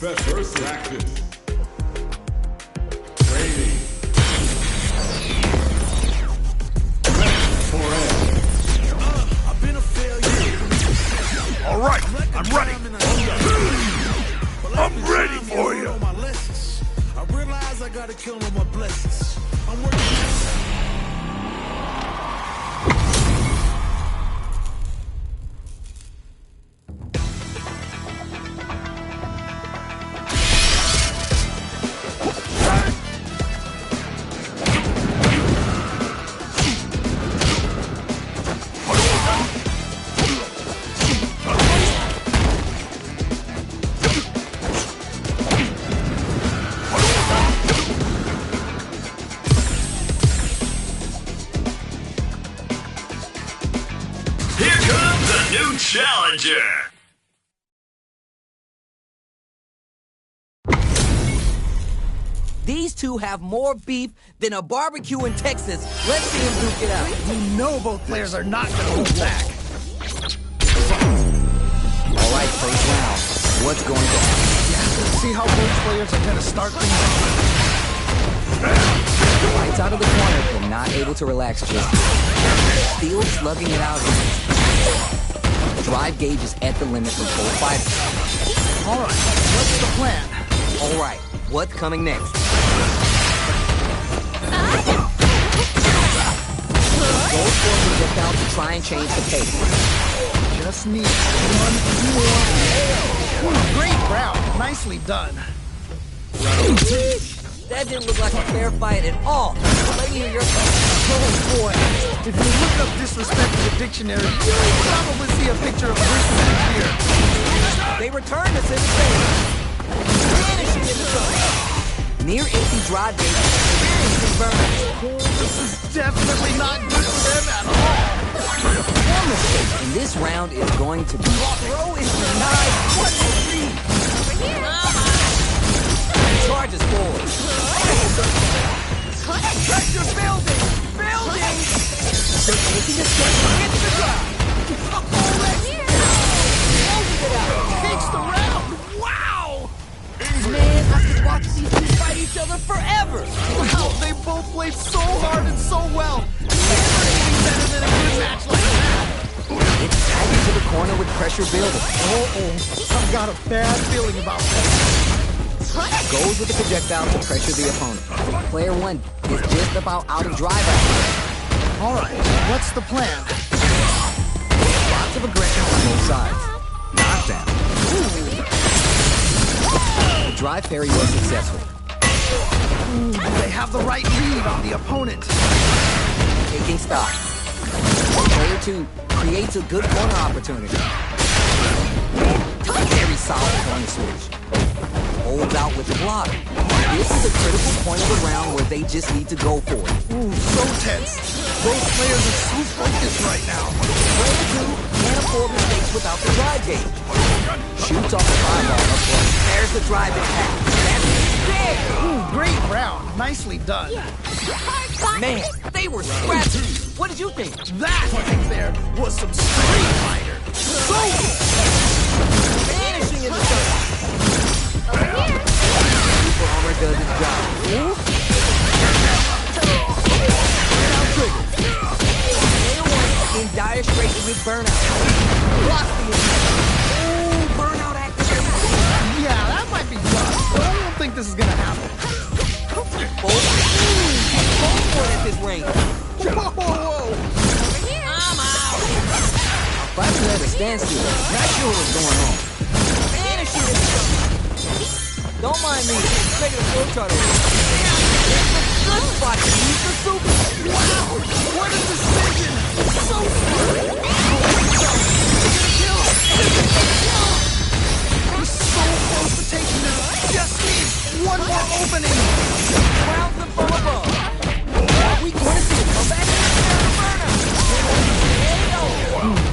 First practice. Training. I've been a failure. All right, I'm ready. I'm ready for you. I realize I gotta kill all my blessings. I'm working. Challenger! These two have more beef than a barbecue in Texas. Let's see them duke it out. You know both players are not going to hold back. All right, first round. What's going to happen? Let's see how both players are going to start things off. Lights out of the corner, but not able to relax just yet. Still slugging it out here. Drive gauge is at the limit for both fighters. All right, what's the plan? All right, what's coming next? Go for a projectile to try and change the pace. Just need one more. Great round. Nicely done. That didn't look like a fair fight at all. Let me hear your thoughts. Oh boy. If you look up disrespect in the dictionary, you'll probably see a picture of Bruce here. They return to center stage. Vanishing in the sun. Near empty drive gauge experiencing burn. This is definitely not good for them at all. One mistake in this round is going to be throw is denied. What a lead! Charges forward. Pressure building! Building! They're taking a step into the drive. Takes the round. Wow! Man, I could watch these two fight each other forever. Wow, they both played so hard and so well. Never anything better than a good match like that. It's back into the corner with pressure building. I've got a bad feeling about this. Goes with the projectile to pressure the opponent. Player one is just about out of drive out. All right, what's the plan? Lots of aggression on both sides. Knockdown. The drive parry was successful. They have the right lead on the opponent. Taking stock. Player two creates a good corner opportunity. Very solid corner switch. Holds out with the block. This is a critical point of the round where they just need to go for it. Ooh, so tense. Both players are so focused right now. Player two can't afford mistakes without the drive gauge. Shoots off the fireball up front. There's the drive impact. That's big! Ooh, great round. Nicely done. Man, they were scrappy. What did you think? That right there was some Street Fighter. So good. Vanishing in the sun. Super Armor does its job. Burnout trigger. Player one in dire straits with burnout. Blocks the attack. Ooh, burnout activated. Yeah, that might be tough. But I don't think this is gonna happen. Both for it at this range. Whoa. I'm out. Fighting at a standstill. Not sure what's going on. Vanishing in the sun. Don't mind me. Taking a flow chart over. It's a good spot to use the super. Wow! What a decision! So smart! We're so close to taking this. Just need one more opening. Rounds and from above. Are we going to see a comeback?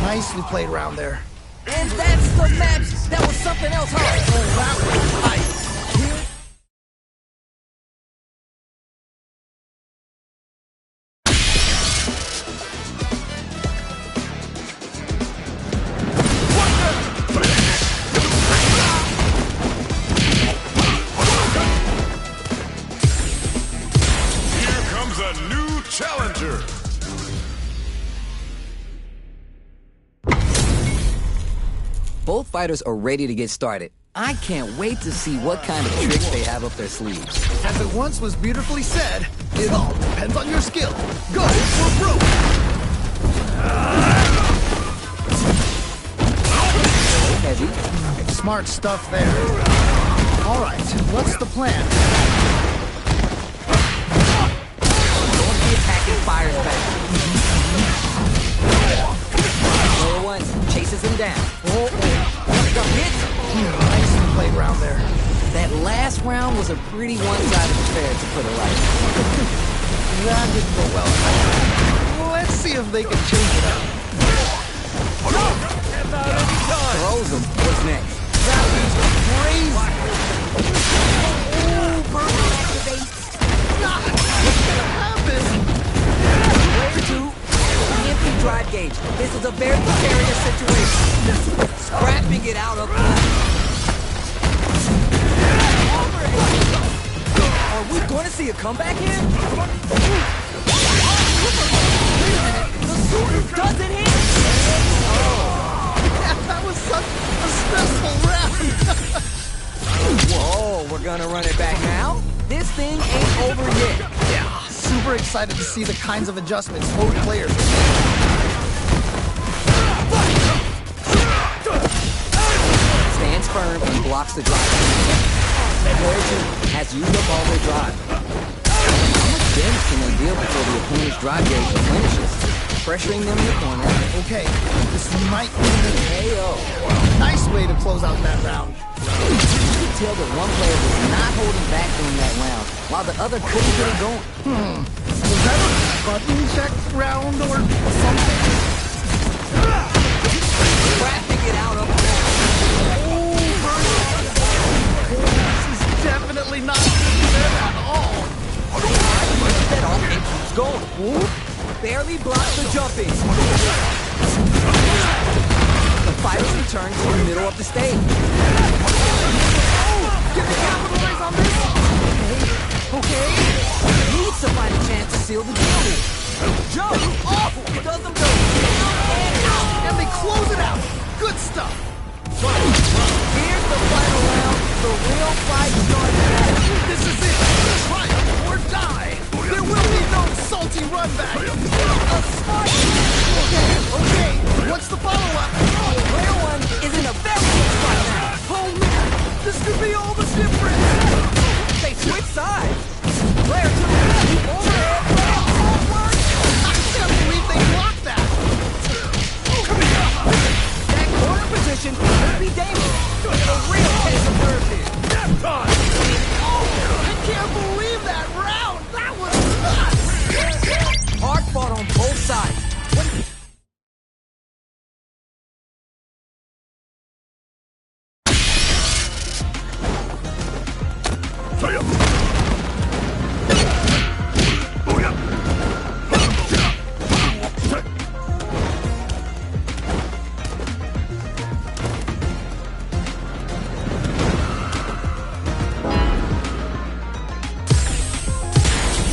Nicely played round there. And that's the match. That was something else, huh? Oh, that was tight. Both fighters are ready to get started. I can't wait to see what kind of tricks they have up their sleeves. As it once was beautifully said, it all depends on your skill. Go for broke! Heavy. Smart stuff there. All right, what's the plan? Don't be attacking fires back. Lower one chases him down. Got hit. Nicely played round there. That last round was a pretty one-sided affair, to put it lightly. That didn't go well enough. Let's see if they can change it up. Throws him. What's next? That was crazy. Ooh, burn activate. God, what's gonna happen? Player 2, empty drive gauge. This is a very precarious situation. Scrapping it out of Are we going to see a comeback here? The sword doesn't hit! Yeah, that was such a stressful round. Whoa, we're gonna run it back now? This thing ain't over yet. Yeah, super excited to see the kinds of adjustments both players are making. Stands firm and blocks the drive. Player 2 has used up all their drive. How much damage can they deal before the opponent's drive gauge replenishes? Pressuring them in the corner. Okay, this might be the KO. nice way to close out that round. You could tell that one player was not holding back during that round, while the other couldn't get it going. Was that a button check round or something? Scrapping it out of This is definitely not good for them at all. that off and keeps going. Barely blocks the jumping. The fighters return to the middle of the stage. Can they capitalize on this? Okay. Needs to find a chance to seal the deal here. Jump! Off! It doesn't go. And they close it out. Good stuff. Here's the final round. The real fight starts now. This is it. Triumph or die. There will be no salty run back. A smart. Okay. What's the follow-up? Player 1 is in a very good spot now. Oh man, this could be all the difference. They switch sides. Player 2 overhead. Player forward. I can't believe they blocked that. That corner position could be dangerous. A real case of nerve here. I can't believe that round. That was nuts. Hard fought on both sides.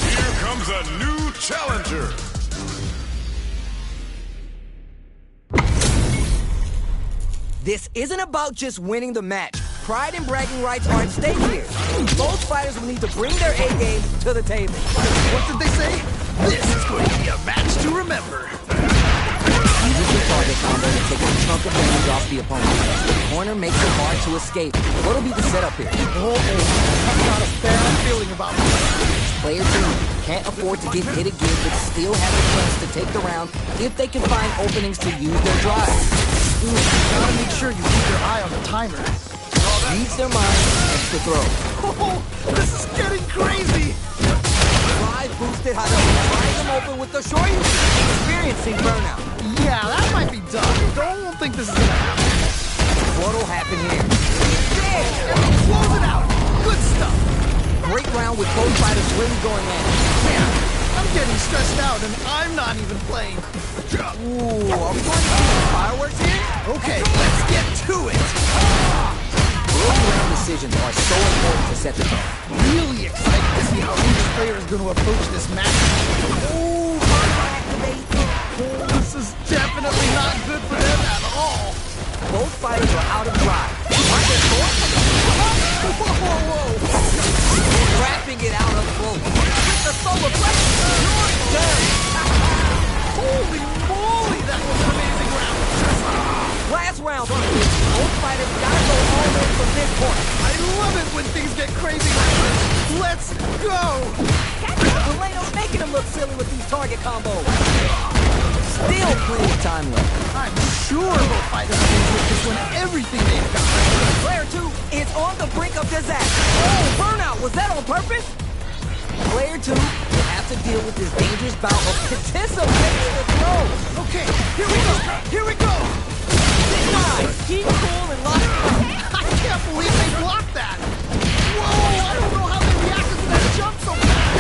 Here comes a new challenger. This isn't about just winning the match. Pride and bragging rights are at stake here. Both fighters will need to bring their A game to the table. What did they say? This is going to be a match to remember. Uses the target combo to take a chunk of damage off the opponent. The corner makes it hard to escape. What'll be the setup here? I've got a bad feeling about this. Player 2 can't afford to get hit again, but still has a chance to take the round if they can find openings to use their drive. Gotta make sure you keep your eye on the timer. Reads their mind, extra throw. Oh, this is getting crazy. Drive boosted Hadouken, trying them open with the short. Experiencing burnout. Yeah, that might be done. Don't think this is gonna happen. What'll happen here? Close it out. Good stuff. Great round with both fighters really going at it. Man, I'm getting stressed out and I'm not even playing. Ooh, are we going to see some fireworks here? Okay, let's get to it. Early round decisions are so important to set the tone. Really excited to see how each player is going to approach this match. Ooh, burnout activate. This is definitely not good for them at all. Both fighters are out of drive. Aren't there four? Whoa. Wrapping it out up close. With the solar plexus. Done. Holy moly, that was an amazing round. Last round, both fighters gotta go all in from this point. I love it when things get crazy like this. Let's go. Elena's making him look silly with these target combos. Still plenty of time left. I'm sure both fighters can with this one everything they've got. Player 2 is on the brink of disaster. Oh, burnout. Was that on purpose? Player 2 will have to deal with this dangerous bout of participating the throw. Okay, here we go. Here we go. Nice. Keep cool and lock it up. I can't believe they blocked that. Whoa, I don't know how they reacted to that jump so fast.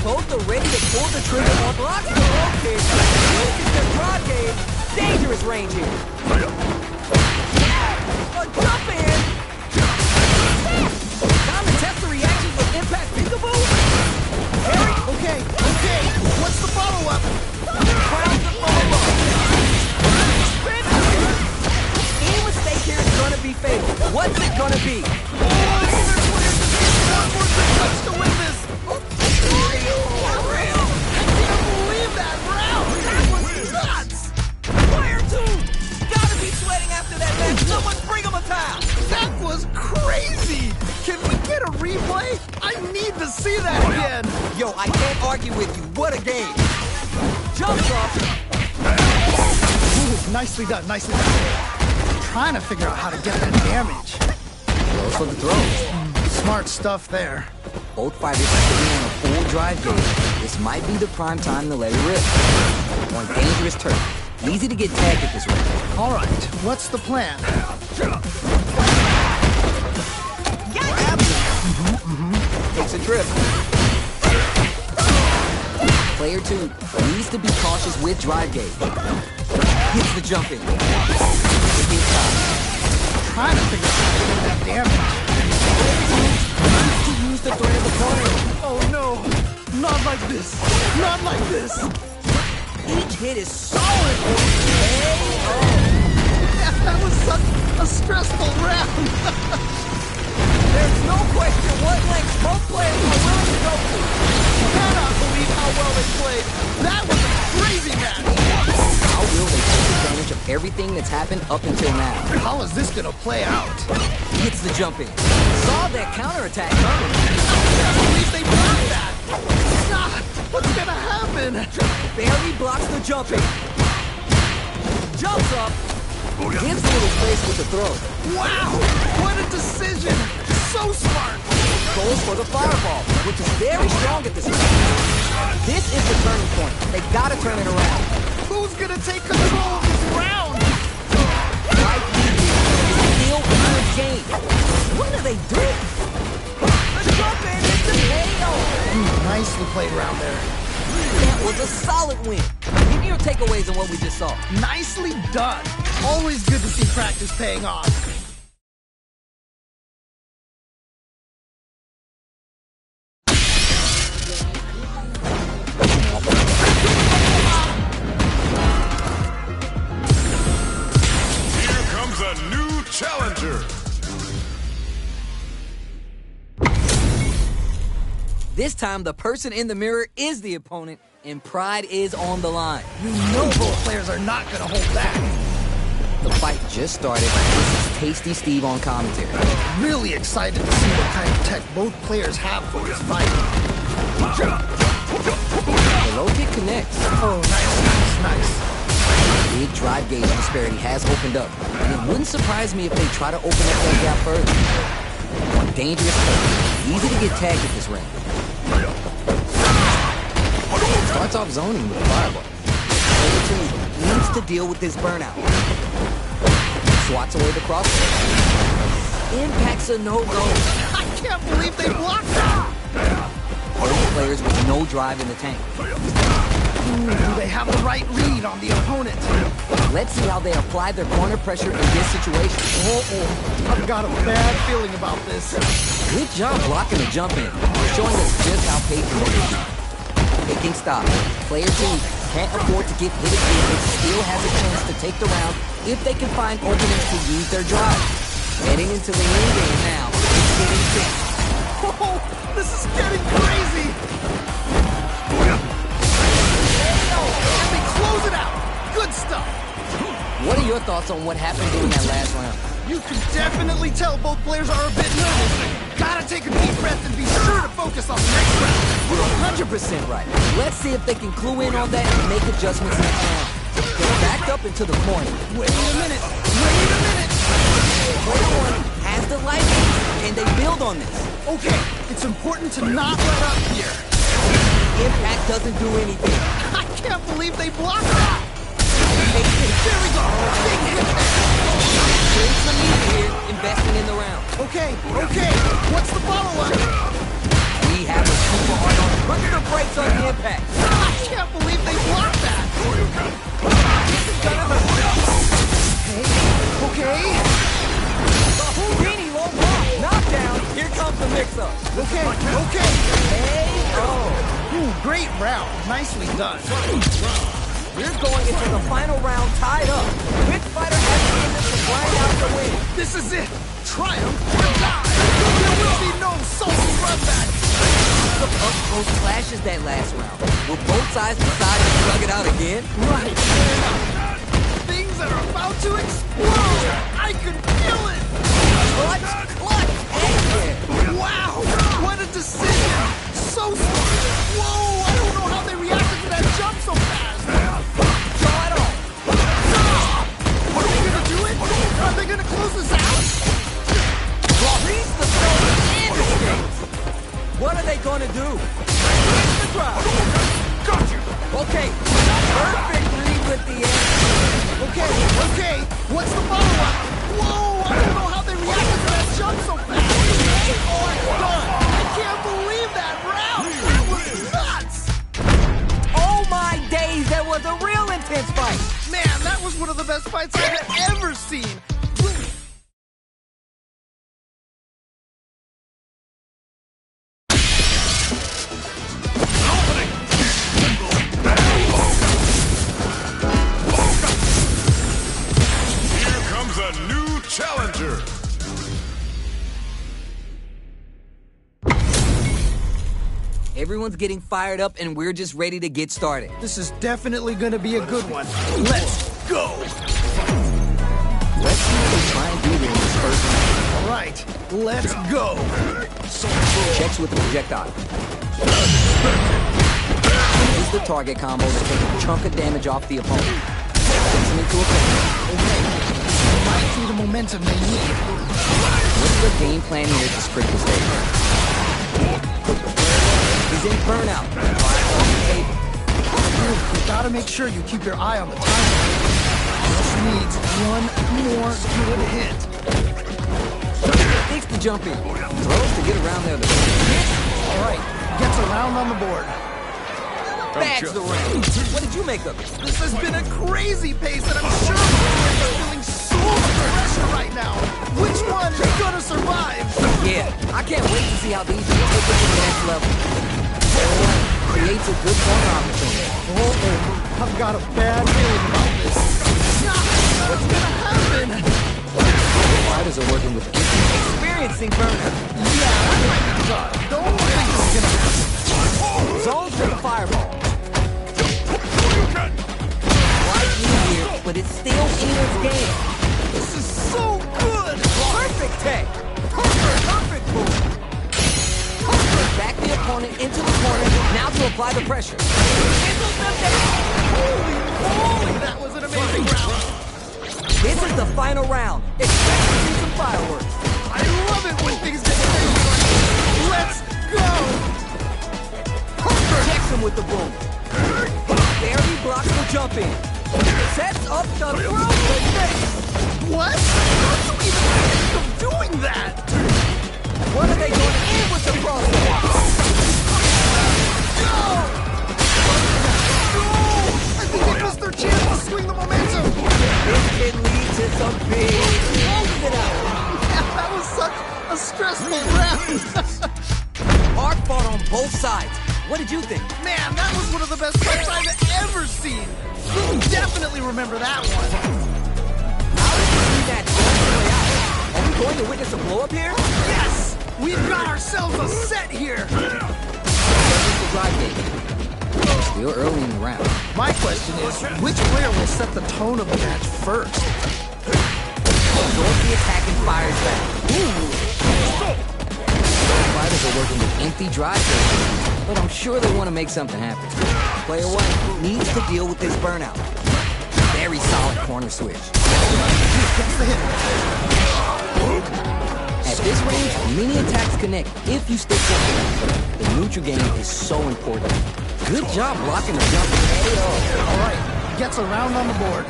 Both are ready to pull the trigger on blocks the low kick. Look at their broad game. Dangerous range here. A jump in. Time to test the reactions with Impact Peekaboo. Harry, Okay. What's the follow-up? crowds the follow-up. Any mistake here is gonna be fatal. What's it gonna be? Oh, either player just needs one more good touch to win this. I can't believe that round. That was nuts. Player 2! Gotta be sweating after that match. Someone bring him a towel. That was crazy. Can we get a replay? I need to see that again. Yo, I can't argue with you. What a game. Jumps off. Ooh, nicely done. I'm trying to figure out how to get that damage. Goes for the throw. Smart stuff there. Both fighters are sitting on a full drive game. This might be the prime time to let it rip. On dangerous turf. Easy to get tagged at this rate. All right, what's the plan? Takes a trip. Player 2 needs to be cautious with drive gauge. Hits the jump in. Trying to figure out how to get that damage. Needs to use the threat of the corner. Oh no, not like this. Not like this. Each hit is solid. That was such a stressful round. There's no question what lengths both players are willing to go to. Cannot believe how well they played. That was a crazy match. How will they take advantage of everything that's happened up until now? How is this gonna play out? Hits the jump in. Saw that counterattack coming. I can't believe they blocked that. God, what's gonna happen? Barely blocks the jump in. Jumps up. Gives little space with the throw. Wow, what a decision. So smart. Goes for the fireball, which is very strong at this point. This is the turning point. They gotta turn it around. Who's gonna take control of this round? Right is still in the game. What are they doing? The jump in is the KO. Nicely played around there. That was a solid win. Give me your takeaways on what we just saw. Nicely done. Always good to see practice paying off. Here comes a new challenger. This time, the person in the mirror is the opponent, and pride is on the line. You know both players are not gonna hold back. The fight just started. This is Tasty Steve on commentary. Really excited to see what kind of tech both players have for this fight. The low kick connects. Oh, nice. Big drive gauge disparity has opened up, and it wouldn't surprise me if they try to open up that gap further. On dangerous turf, easy to get tagged at this range. Starts off zoning with a fireball. Player 2 needs to deal with this burnout. Swats away the crossbow. Impact's a no-go. I can't believe they blocked that. Both players with no drive in the tank. Do they have the right read on the opponent? Let's see how they apply their corner pressure in this situation. I've got a bad feeling about this. Good job blocking the jump in, showing us just how patient they can be. Taking stock. Player 2 can't afford to get hit again and still has a chance to take the round if they can find openings to use their drive. Heading into the end game now, it's getting tense. Oh, this is getting crazy! And they close it out! Good stuff! What are your thoughts on what happened during that last round? You can definitely tell both players are a bit nervous. Gotta take a deep breath and be sure to focus on the next round. You're 100% right. Let's see if they can clue in on that and make adjustments next round. They're backed up into the corner. Wait a minute! Wait a minute! Player one has the light, and they build on this. Okay, it's important to not let up here. Impact doesn't do anything. I can't believe they blocked that! There we go! Big hit there! Doing some easy here, investing in the round. Okay, what's the follow-up? We have a super hard on. Put the brakes on the impact. I can't believe they blocked that! This is gonna hurt. Okay. Houdini low block. Knockdown. Here comes the mix-up. Okay. Hey, oh. Ooh, great round. Nicely done. We're going into the final round tied up. Which fighter has the chance to grind out the win? This is it. Triumph or die. There will be no salty run back. The up-close clashes that last round. Will both sides decide to slug it out again? Right. Things are about to explode. I can feel it. Clutch, and Wow, what a decision. So smart. Whoa, I don't know how they reacted to that jump so fast. draw it on. Are they gonna do it? Are they gonna close this out? Reach the throw and escapes. What are they gonna do? Hit the crowd. Got you! Okay, perfect read with the end. Okay, what's the follow-up? Whoa, I don't know how they reacted to that jump so fast. Oh, it's done. I can't believe that round. That was nuts. Oh my days, that was a real intense fight. Man, that was one of the best fights I've ever seen. Here comes a new challenger. Everyone's getting fired up and we're just ready to get started. This is definitely gonna be a good one. Let's go. Let's see what they try and do here in this first round. All right, let's go. Checks with the projectile. Use the target combo to take a chunk of damage off the opponent. Takes him into a corner. Might see the momentum they need. What's the game plan here to script the stage? He's in burnout. Fire off the table. You gotta make sure you keep your eye on the timer. Just needs one more good hit. Takes the jump in. Throws to get around there. All right, gets a round on the board. Bags the round. What did you make of it? This has been a crazy pace, and I'm sure players are feeling so much pressure right now. Which one is gonna survive? Yeah, I can't wait to see how these two take it to the next level. Creates a good corner opportunity. Oh, I've got a bad feeling about this. What's gonna happen? Fighters are working with experiencing burnout. Yeah, that might be tough. Don't think this is gonna happen. Zones for the fireball. Right in here, but it's still in its game. This is so good. Perfect tech. Perfect move. Back the opponent into the corner. Now to apply the pressure. Holy moly, that was an amazing round. This is the final round. Expect to see some fireworks. I love it when things get crazy. Let's go. Checks him with the boom. Barely blocks the jump in. Sets up the throw to face. What? How do you even think of doing that? What are they going to end with the crossbow? No! I think they missed their chance to swing the momentum. This can lead to some big close it out. Yeah, that was such a stressful round. Hard fought on both sides. What did you think? Man, that was one of the best fights I've ever seen. definitely remember that one. How did you see that play out? Are we going to witness a blow-up here? Yes! We've got ourselves a set here! Mr. Drive Gate. Still early in the round. My question is, which player will set the tone of the match first? Absorbs the attack and fires back. Fighters are working with empty drive stations, but I'm sure they want to make something happen. Player one needs to deal with this burnout. Very solid corner switch. At this range, many attacks connect if you stick something. The neutral game is so important. Good job blocking the jump. All right, gets a round on the board.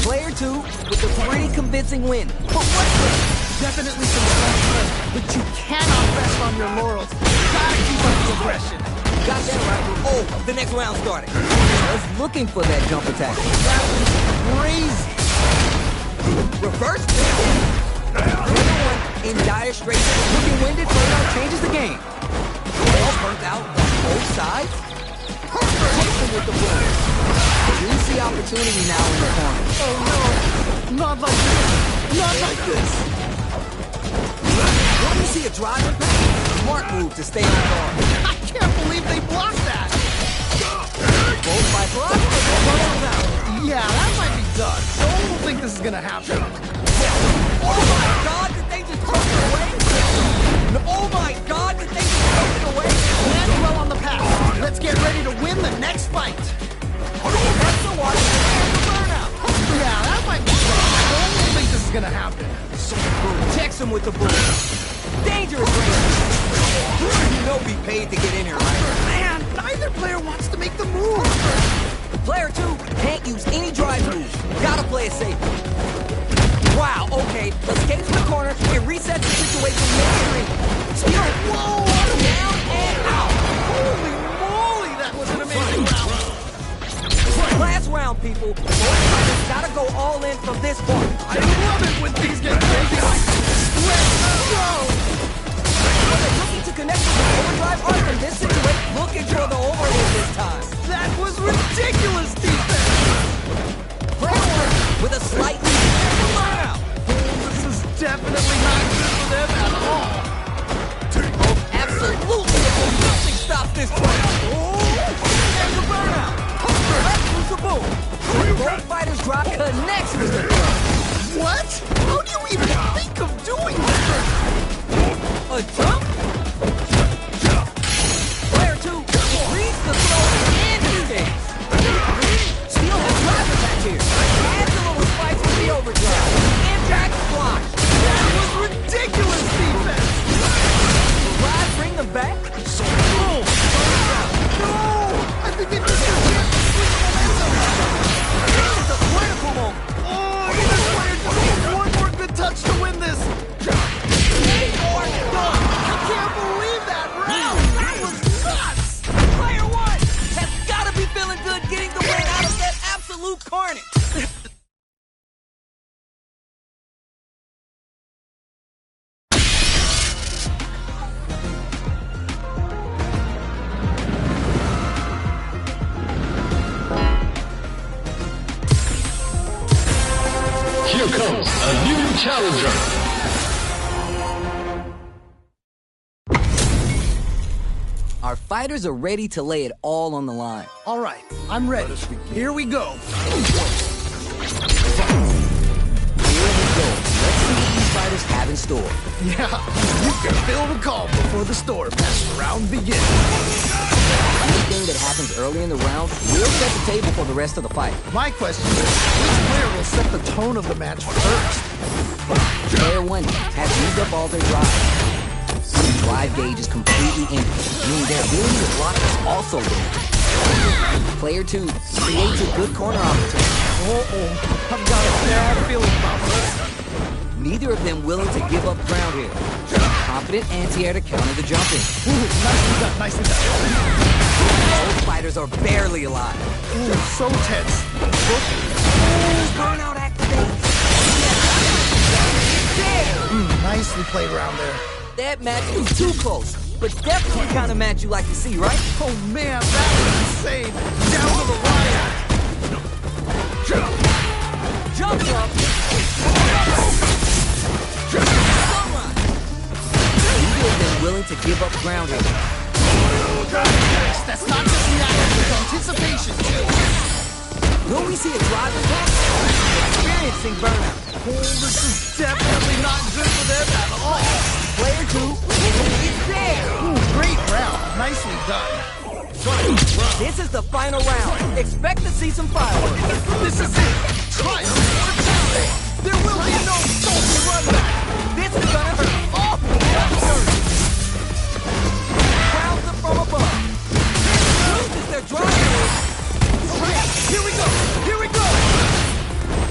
Player two with a pretty convincing win. But what's this? Definitely some strong play, but you cannot rest on your laurels. You gotta keep up the aggression. Got that right. Oh, the next round started. I was looking for that jump attack. That was crazy. Reverse in dire straits. Looking winded, Burnout changes the game. All burnt out on both sides. Jason with the blow. Juicy opportunity now in the corner. Oh no, not like this. Not like this. When you see a drive impact, smart move to stay on guard. I can't believe they blocked that. Both by block, Yeah, that might be done. Don't think this is gonna happen. Oh my God, did they just throw it away? No, oh my God, did they just throw it away? Land well on the path. Let's get ready to win the next fight. That's the one. Burnout. Yeah, that might be done. I don't think this is gonna happen. Checks him with the boot. Dangerous range. You know be paid to get in here, right? Man, neither player wants to make the move. Player two can't use any drive moves. Gotta play it safe. Wow, okay. Escapes the corner and resets the situation midstream. Spear, whoa, down and out. Holy moly, that was an amazing round. Last round, people. Both fighters gotta go all in from this point. I love it when things get crazy. Let's go. Are they looking to connect with the overdrive arc in this situation? Looking for the overload this time. That was ridiculous defense. Player one with a slight lead. Burnout. This is definitely not good for them at all. Absolutely. Nothing stops this play. There's a burnout. Let's lose the boom. Both fighters drop connects with the throw. What? How do you even think of doing that? A jump? Player two reads the throw and escapes. Steel has drive attack here. Adds a little spice to the overdrive. Impact block. That was ridiculous defense. Will Rod bring them back? No! I think they missed their chance to swing the momentum. This is a critical moment. Oh, this player just needs one more good touch to win this. I can't believe that round. That was nuts. Player one has got to be feeling good getting the win out of that absolute carnage. Here comes a new challenger. Our fighters are ready to lay it all on the line. All right, I'm ready. Here we go. Here we go. Let's see what these fighters have in store. Yeah, you can feel the calm before the storm as the round begins. Anything that happens early in the round will set the table for the rest of the fight. My question is, which player will set the tone of the match first? Player one has used up all their drive. The drive gauge is completely empty, meaning their ability to block is also limited. Player two creates a good corner opportunity. I've got a bad feeling about this. Neither of them willing to give up ground here. Confident anti-air to counter the jumping. Ooh, nicely done, nicely done. Both fighters are barely alive. Ooh, so tense. Burnout activates. Nicely played around there. That match was too close, but definitely the kind of match you like to see, right? Oh man, that was insane. Down to the wire. ground here. That's not just reaction, it's anticipation, too. Will we see a drive attack? Experiencing burnout. Oh, this is definitely not good for them at all. Player 2, it's there! Ooh, great round. Nicely done. This is the final round. Expect to see some fireworks. This is it. Triumph or die. There will be no salty run back. This is gonna hurt. Oh, that's hurt. Crowds are from above. This is their drive. Here we go. Here we go.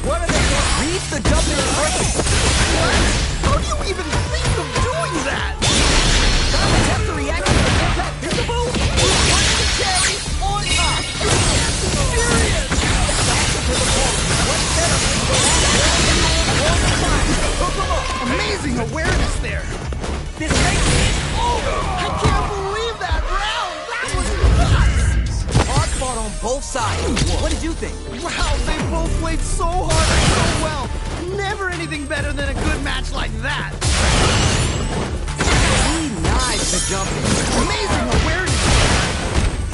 What are they doing? Reach the jump in perfect. What? How do you even think of doing that? Have to react to the impact visible. What's the carry on top? Serious. What's better? Amazing awareness there. This makes it. Oh, I can't believe that round. That was nuts. Hard fought on both sides. What did you think? Wow, they both played so hard and so well. Never anything better than a good match like that. He knives the jumping. Amazing awareness.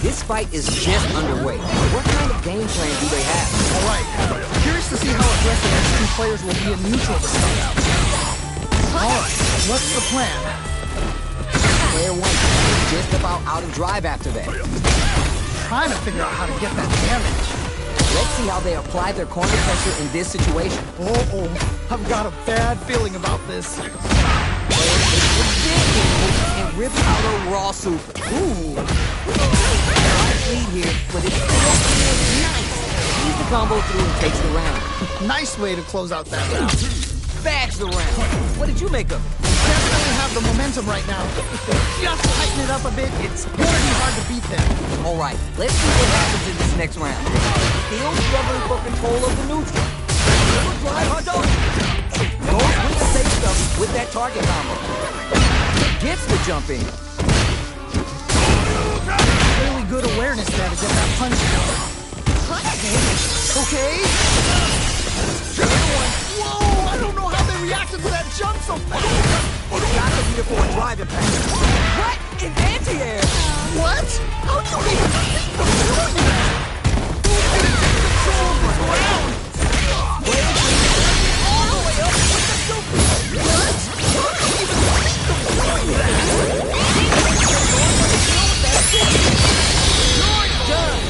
This fight is just underway. What kind of game plan do they have? All right. Curious to see how aggressive these two players will be in neutral to start out. All right. What's the plan? Player 1 is just about out of drive after that. Trying to figure out how to get that damage. Let's see how they apply their corner pressure in this situation. Oh, I've got a bad feeling about this. And rips out a raw super. Ooh. Nice lead here, but it's still nice. He's the combo through and takes the round. Nice way to close out that round. Bags the round. What did you make of it? Definitely have the momentum right now. If they just tighten it up a bit, it's gonna be hard to beat them. All right, let's see what happens in this next round. Still struggling for control of the neutral. Drive Hundo. Goes with the safe stuff with that target combo. Gets the jump in. Really good awareness there to get that punch going. Okay. Whoa, I don't know how they reacted to that jump so fast. It's got to be the for a drive impact. What? In anti-air? What? How do you even think of doing that? Who's gonna take control of the ground? All the way up with the super. What? How do you even think of doing that? You're done.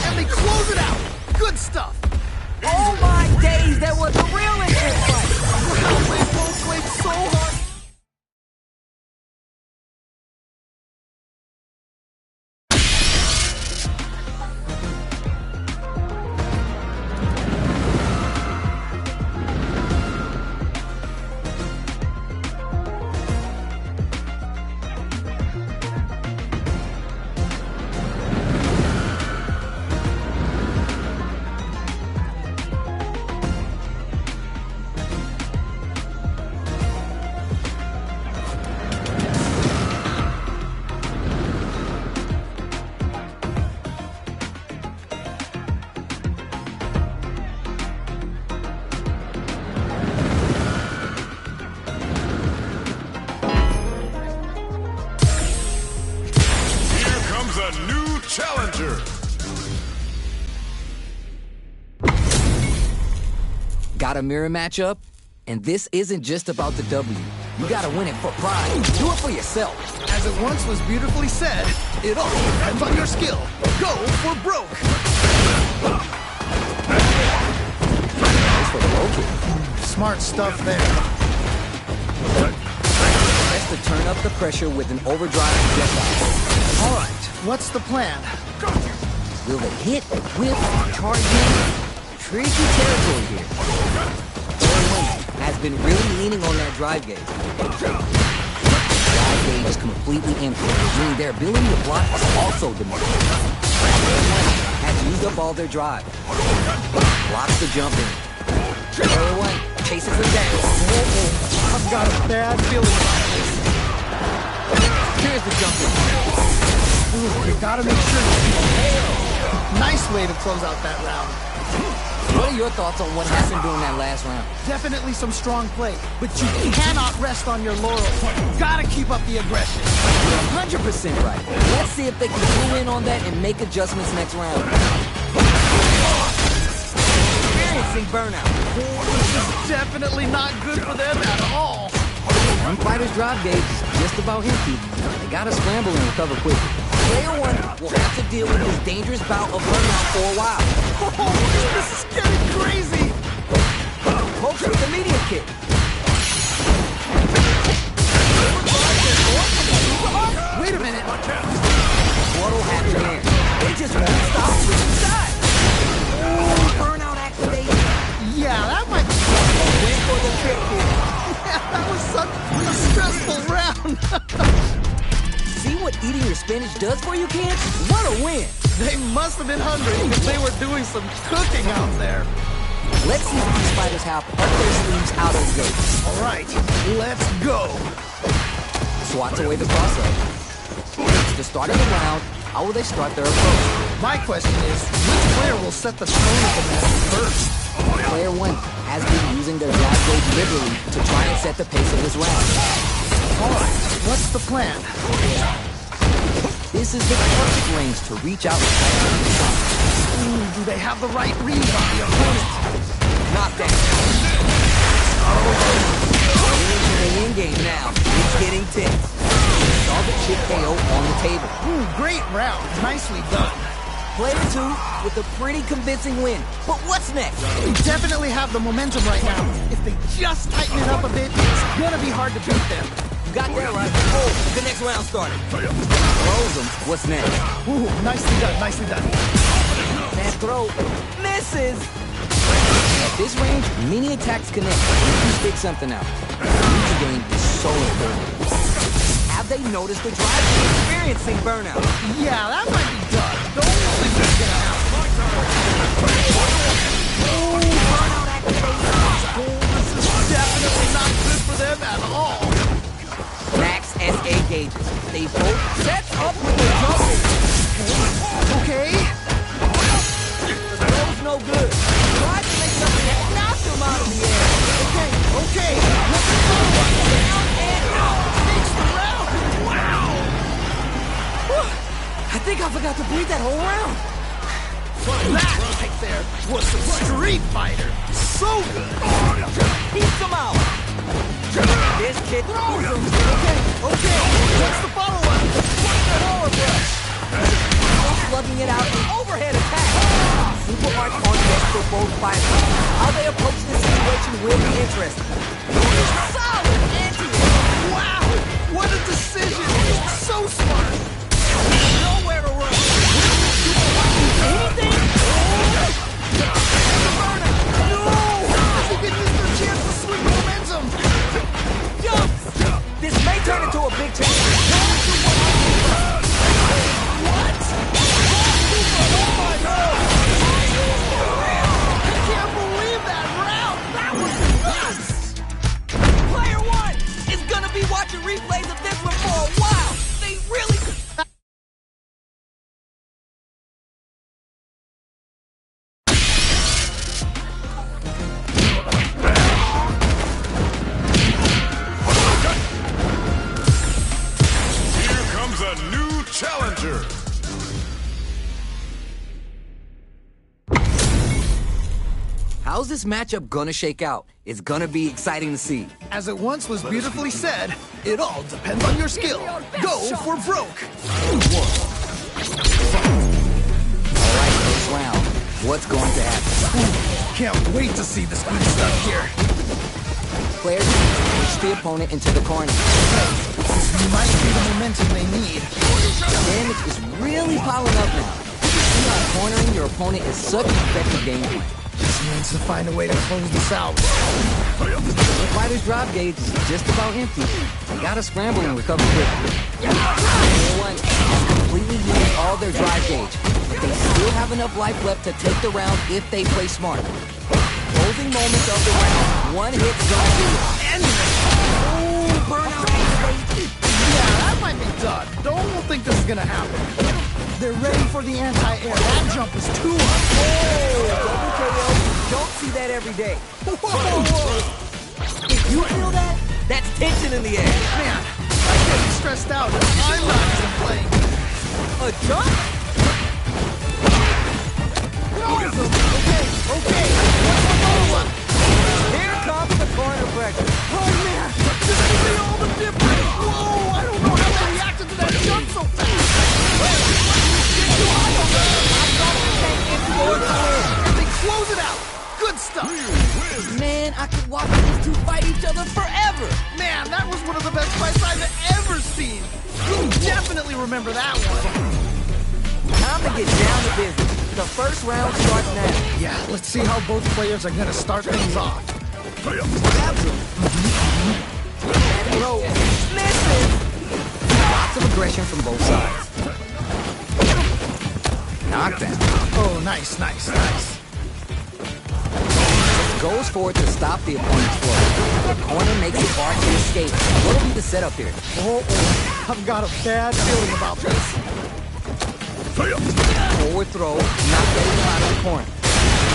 And they close it out. Good stuff. Oh my days, that was a real intense fight. Wow, they both played so hard. A new challenger. Got a mirror matchup? And this isn't just about the W. You gotta win it for pride. Do it for yourself. As it once was beautifully said, it all depends on your skill. Go for broke. Thanks for the low kick. Smart stuff there. Best to turn up the pressure with an overdrive projectile. All right, what's the plan? Will they hit, whip, charge in? Tricky territory here. Has been really leaning on that drive gauge. Drive gauge is completely empty, meaning their ability to block is also diminished. Has used up all their drive. Blocks the jump in. Player 1 chases them down. I've got a bad feeling about this. Here's the jump in. Ooh, you gotta make sure you Nice way to close out that round. What are your thoughts on what happened during that last round? Definitely some strong play, but you cannot rest on your laurels. Gotta keep up the aggression. You're 100% right. Let's see if they can zoom in on that and make adjustments next round. Experiencing burnout. This is definitely not good for them at all. One fighter's drive gauge is just about empty. They gotta scramble and recover quickly. Player one will have to deal with this dangerous bout of burnout for a while. Oh, this is getting crazy. Pokes with the medium kick. Wait a minute. What'll happen here? They just won't stop switching sides. Ooh, burnout activation. Yeah, that might be Win for the trip here. that was such a stressful round. See what eating your spinach does for you, kids? What a win! They must have been hungry because they were doing some cooking out there. Let's see if these fighters have up their sleeves out of the gate. All right, let's go. Swats away the crossover. It's the start of the round. How will they start their approach? My question is, which player will set the tone of the match first? Player one has been using their drive gauge liberally to try and set the pace of this round. All right, what's the plan? This is the perfect range to reach out and touch the shot. Do they have the right read on the opponent? Knockdown. In game now. It's getting tense. Saw the chip KO on the table. Great round. Nicely done. Player two with a pretty convincing win. But what's next? They definitely have the momentum right now. If they just tighten it up a bit, it's gonna be hard to beat them. You got that right. Oh, the next round started. Throws them. What's next? Ooh, nicely done, nicely done. That throw misses. At this range, many attacks connect. You stick something out. This game is so important. Have they noticed the drive experiencing burnout? Yeah, that might be done. Don't think that's gonna happen. Burnout activation. This is definitely not good for them at all. Max SA gauges. They both set up with the jumping. Okay. The throw's no good. Try to make something that knocks him out of the air. Okay. Let's go. Down and out. Takes the round. Wow. Whew. I think I forgot to breathe that whole round. That right there was some Street Fighter. So good. Beats him out. This kid throws him. Okay. What's the follow-up? The horror brush. Slugging it out in overhead attack. Super hard on deck for both fighters. How they approach this situation will be interesting. Solid anti. Wow. What a decision. So smart. Nowhere to run. Anything? No. They can use their chance to swing momentum. Jumps. This may turn into a big chance. What? Oh my God. I can't believe that round. That was nuts. Player one is gonna be watching replays of this one for a while. They really. Here comes a new challenger. How's this matchup gonna shake out? It's gonna be exciting to see. As it once was beautifully said, it all depends on your skill. Go for broke. Alright, first round. What's going to happen? Can't wait to see this good stuff here. Players push the opponent into the corner. This might be the momentum they need. Damage is really piling up now. See how cornering your opponent is such an effective game plan. Just needs to find a way to close this out. The fighter's drive gauge is just about empty. They gotta scramble and recover quickly. Player one has completely used all their drive gauge, but they still have enough life left to take the round if they play smart. Closing moments of the round. One hit's gonna do it. Ooh, burnout activation. Yeah, that might be done. Don't think this is gonna happen. They're ready for the anti-air. That jump is too hard. Double KO. Don't see that every day. Whoa. If you feel that, that's tension in the air. Man, I'm getting stressed out. I'm not even playing. A jump? Okay. What's the follow-up? Here comes the corner pressure. Oh, man. This could be all the difference. Whoa, I don't know how they reacted to that jump so fast. And they close it out. Good stuff. Man, I could watch these two fight each other forever. Man, that was one of the best fights I've ever seen. You'll definitely remember that one. Time to get down to business. The first round starts now. Yeah, let's see how both players are gonna start things off. Throw. Misses. Lots of aggression from both sides. Knockdown. Oh, nice. Goes forward to stop the opponent's flow. The corner makes it hard to escape. What'll be the setup here? Oh, I've got a bad feeling about this. Forward throw, not getting him out of the corner.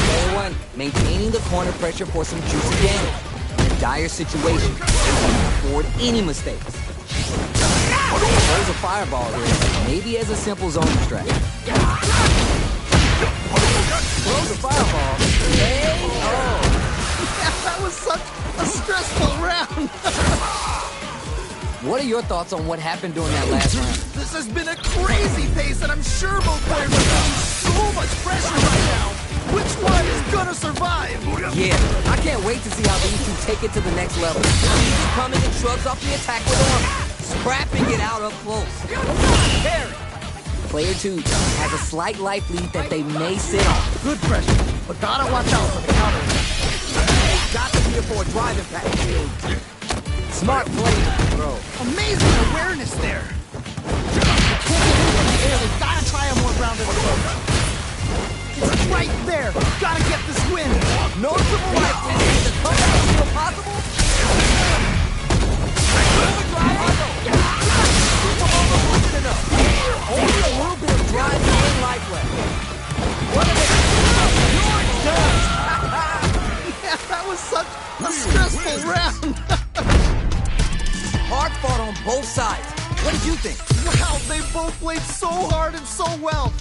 Player one, maintaining the corner pressure for some juicy damage. In a dire situation, they can't afford any mistakes. Throws a fireball here, maybe as a simple zone distraction. Throws a fireball. Hey, oh. Yeah, that was such a stressful round. What are your thoughts on what happened during that last round? This has been a crazy pace, and I'm sure both players are feeling so much pressure right now. Which one is gonna survive? Yeah, I can't wait to see how these two take it to the next level. He's coming and shrugs off the attack with armor, scrapping it out up close. Parry. Player two has a slight life lead that they may sit on. Good pressure, but gotta watch out for the counter. Got to be here for a drive impact. Smart play to throw. Amazing awareness there. They can't get hit from the air. They've gotta try a more grounded approach. It's right there. Gotta get this win. Noticeable life lead. Is the comeback still possible? Only a little bit of drive and life left. What are they doing? You're done. Yeah, that was such a stressful round. Hard fought on both sides. What did you think? Wow, they both played so hard and so well.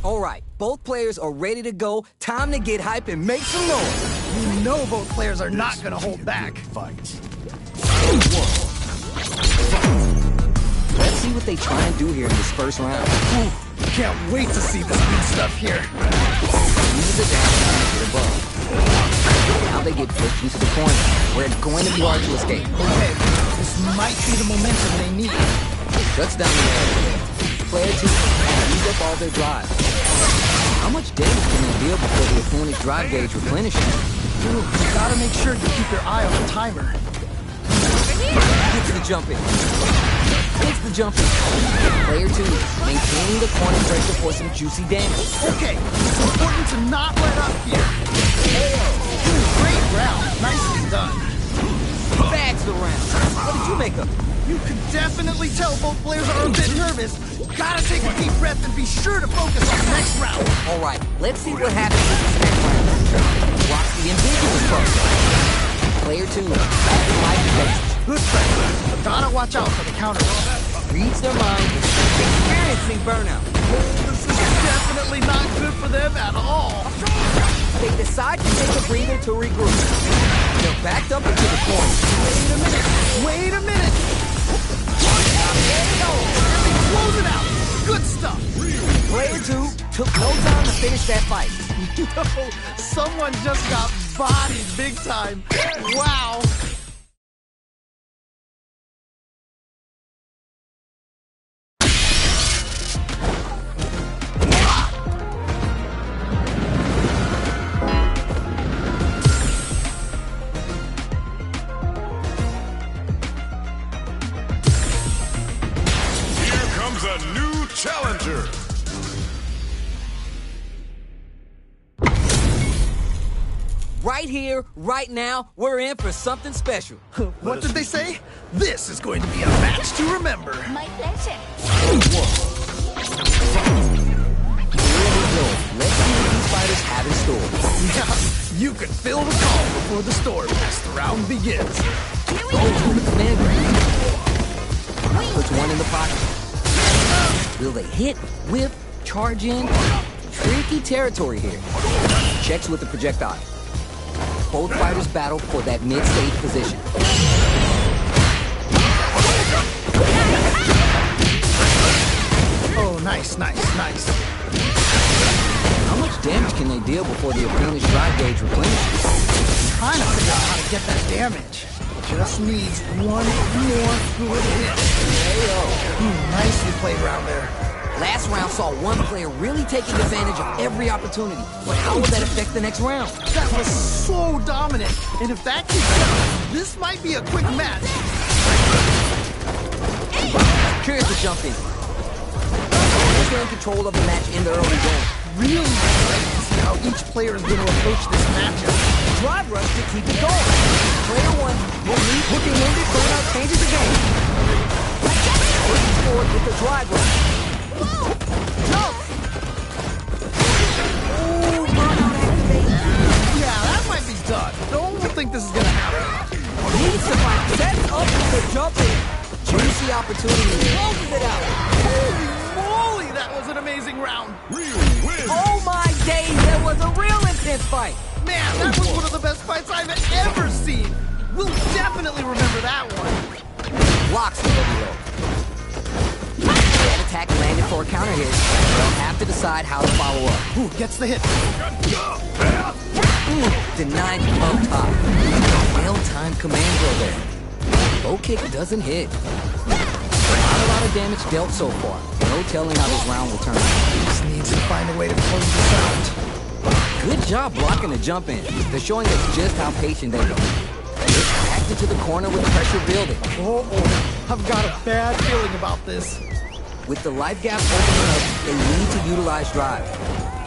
All right, both players are ready to go. Time to get hype and make some noise. You know both players are not gonna hold back. Let's see what they try and do here in this first round. Ooh, can't wait to see this good stuff here. Uses the dash to get above. Now they get pushed into the corner, where it's going to be hard to escape. Okay, this might be the momentum they need. Shuts down the air. Player two use up all their drive. How much damage can they deal before the opponent's drive gauge replenishes? Ooh, you gotta make sure you keep your eye on the timer. Gets the jump in. Takes the jump in. Player two, maintaining the corner pressure for some juicy damage. Okay, it's important to not let up here. Great round. Nicely done. Bags the round. What did you make of it? You can definitely tell both players are a bit nervous. Gotta take a deep breath and be sure to focus on the next round. All right, let's see what happens with this next round. Watch the invisible process. Player two, acting like advantage. Good pressure, but gotta watch out for the counter. Reads their mind, experiencing burnout. This is definitely not good for them at all. They decide to take a breather to regroup. They're backed up into the corner. Wait a minute. Close it out. Good stuff. Player two took no time to finish that fight. No, someone just got bodied big time. Wow. here, right now, we're in for something special. What did they say? This is going to be a match to remember. My pleasure. Here we go. Let's see what these fighters have in store. Yeah, you can feel the call before the storm as the round begins. Here we Goes go. with the command grab. Puts one in the pocket. Will they hit, whip, charge in? Tricky territory here. Checks with the projectile. Both fighters battle for that mid-stage position. Oh, nice. How much damage can they deal before the opponent's drive gauge replenishes? Trying to figure out how to get that damage. Just needs one more good hit. Nicely played round there. Last round saw one player really taking advantage of every opportunity. But how will that affect the next round? That was so dominant. And if that keeps up, this might be a quick match. Here's the jump in. They're in control of the match in the early game. Really excited to see how each player is going to approach this matchup. Drive rush to keep it going. Player one will lead with the ended burnout changes the game. Pushing forward with the drive rush. Jump! Ooh, burnout activated. Yeah, that might be done. Don't think this is going to happen. Needs to find sets up with the jump in. Juicy opportunity. Closes it out. Holy moly, that was an amazing round. Oh my days, that was a real intense fight. Man, that was one of the best fights I've ever seen. We'll definitely remember that one. Blocks the heavy low. That attack landed for a counter hit. They'll have to decide how to follow up. Ooh, gets the hit. Denied up top. Well-timed command throw there. Low kick doesn't hit. Not a lot of damage dealt so far. No telling how this round will turn out. Just needs to find a way to close this out. Good job blocking the jump in. They're showing us just how patient they are. They're backed into the corner with pressure building. Oh, I've got a bad feeling about this. With the life gap opening up, they need to utilize drive.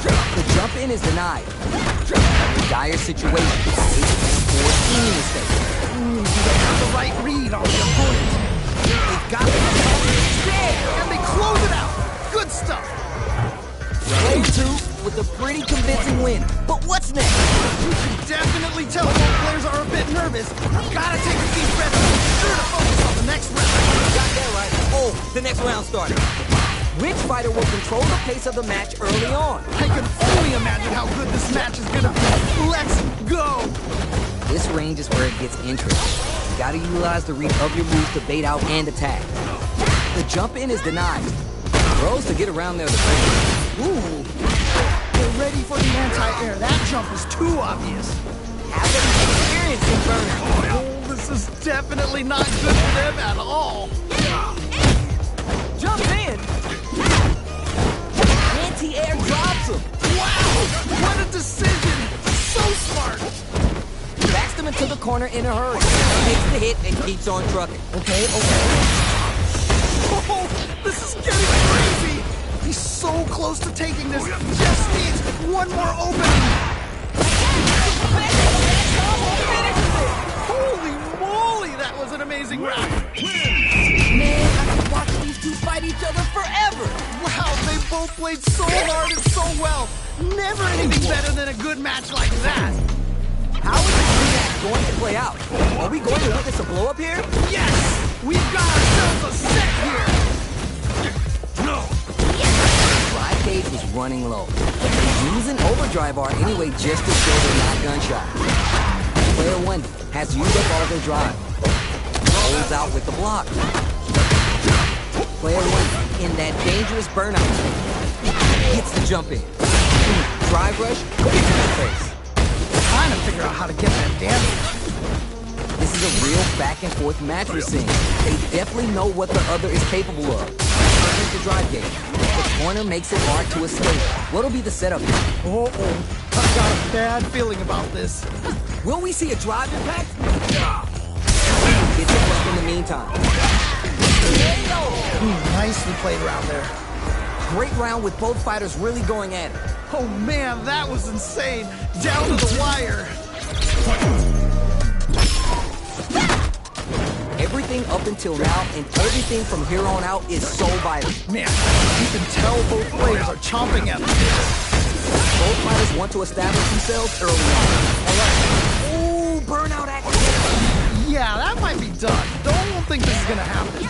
The jump in is denied. In a dire situation, they can't afford any mistake. They have the right read on the opponent. They've got the And they close it out. Good stuff. Player two with a pretty convincing win. But what's next? You can definitely tell both players are a bit nervous. Gotta take a deep breath and be sure to focus on the next round. Got that right. Oh, the next round started. Which fighter will control the pace of the match early on? I can only imagine how good this match is gonna be. Let's go. This range is where it gets interesting. You gotta utilize the reach of your moves to bait out and attack. The jump in is denied. Throws to get around there. Ooh. They're ready for the anti-air. That jump is too obvious. Have them experience in burnout. Oh, this is definitely not good for them at all. Jumps in. Anti-air drops him. Wow! What a decision! So smart! Backs them into the corner in a hurry. Takes the hit and keeps on trucking. Okay. Oh, this is getting crazy! He's so close to taking this. Just needs one more opening. Holy moly, that was an amazing round. Man, I could watch these two fight each other forever. Wow, they both played so hard and so well. Never anything better than a good match like that. How is this rematch going to play out? Are we going to witness a blow-up here? Yes! We've got ourselves a set here! Drive gauge was running low. They use an overdrive art anyway just to show they're not gunshot. Player one has used up all their drive. Holds out with the block. Player one in that dangerous burnout. Hits the jump in. Drive rush, gets in the face. Trying to figure out how to get that damage. This is a real back-and-forth match we're seeing. They definitely know what the other is capable of. Here's the drive gauge. The corner makes it hard to escape. What'll be the setup here? Oh, I've got a bad feeling about this. Will we see a drive impact? It's a buck in the meantime. Nicely played round there. Great round with both fighters really going at it. Oh man, that was insane. Down to the wire. up until now, and everything from here on out is so vital. Man, you can tell both players are chomping at the bit. Both fighters want to establish themselves early on. All right. Ooh, burnout activation. Yeah, that might be done. Don't think this is gonna happen.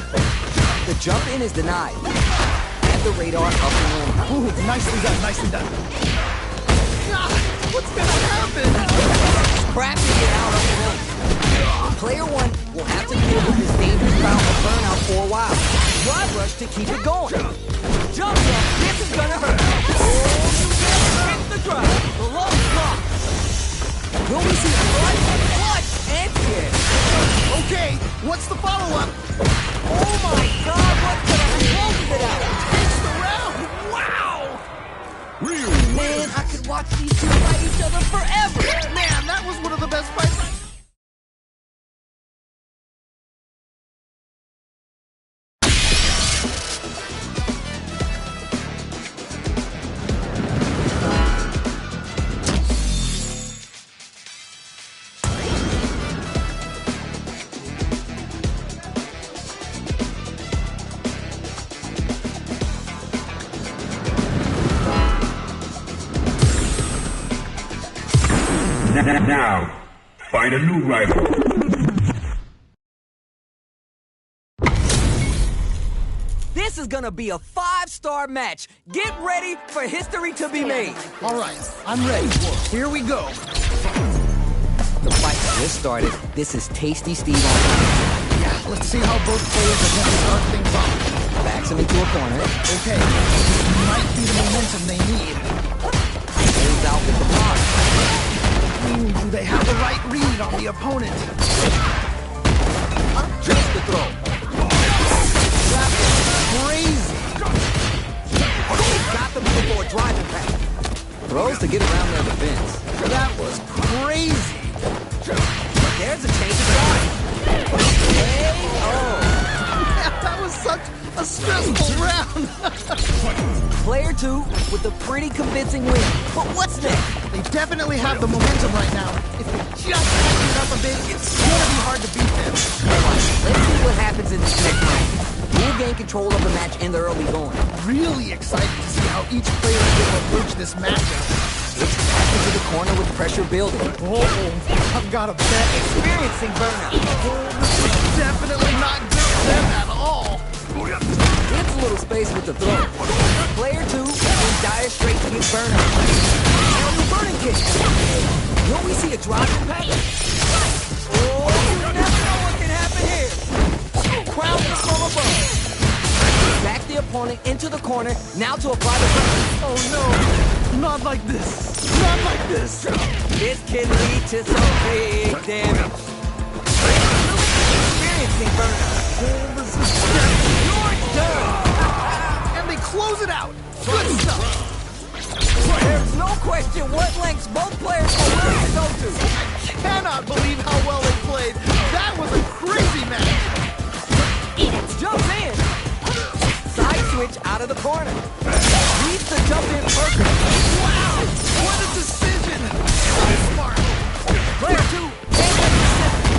The jump in is denied. Have the radar up and on. Ooh, nicely done, nicely done. God, what's gonna happen? Crap to get out of the room. Player one will have to deal with this dangerous bout of burnout for a while. Drive rush to keep it going. Jump up, this is gonna hurt. Oh, hit the drive. The low block. Will we see a clutch and kick? Okay, what's the follow-up? Oh my God, what could have closed it out? Takes the round. Wow! Man, I could watch these two fight each other forever. Man, that was one of the best fights. Now, find a new rival. This is gonna be a 5-star match. Get ready for history to be made. All right, I'm ready. Here we go. The fight just started. This is Tasty Steve on time. Yeah, let's see how both players are going to start things off. Backs him into a corner. Okay, this might be the momentum they need. Plays out with the block. Do they have the right read on the opponent? Just the throw. Crazy. Got them before a driving pack. Throws to get around their defense. That was crazy. There's a change of drive. Hey, oh. That was such a stressful round. Player two with a pretty convincing win. But what's next? They definitely have the momentum right now. If they just tighten it up a bit, it's gonna be hard to beat them. Let's see what happens in this next round. We'll gain control of the match in the early going. Really excited to see how each player is going to approach this matchup. It's back into the corner with pressure building. Oh, I've got a bet. Experiencing burnout. This is definitely not good for them at all. Gives a little space with the throw. Player two in dire straits to get burnout. Now the burning kick. Will we see a drop impact? Oh, you never know what can happen here. Crown from above. Back the opponent into the corner. Now to apply the pressure. Oh no, not like this. Not like this. This can lead to some big damage. Experiencing burnout. This is You're done. and they close it out. Good stuff. There's no question what lengths both players are willing to go to. Cannot believe how well they played. That was a crazy match. Jumps in. Side switch out of the corner. Reads the jump in perfect. Wow, what a decision. So smart. Player two,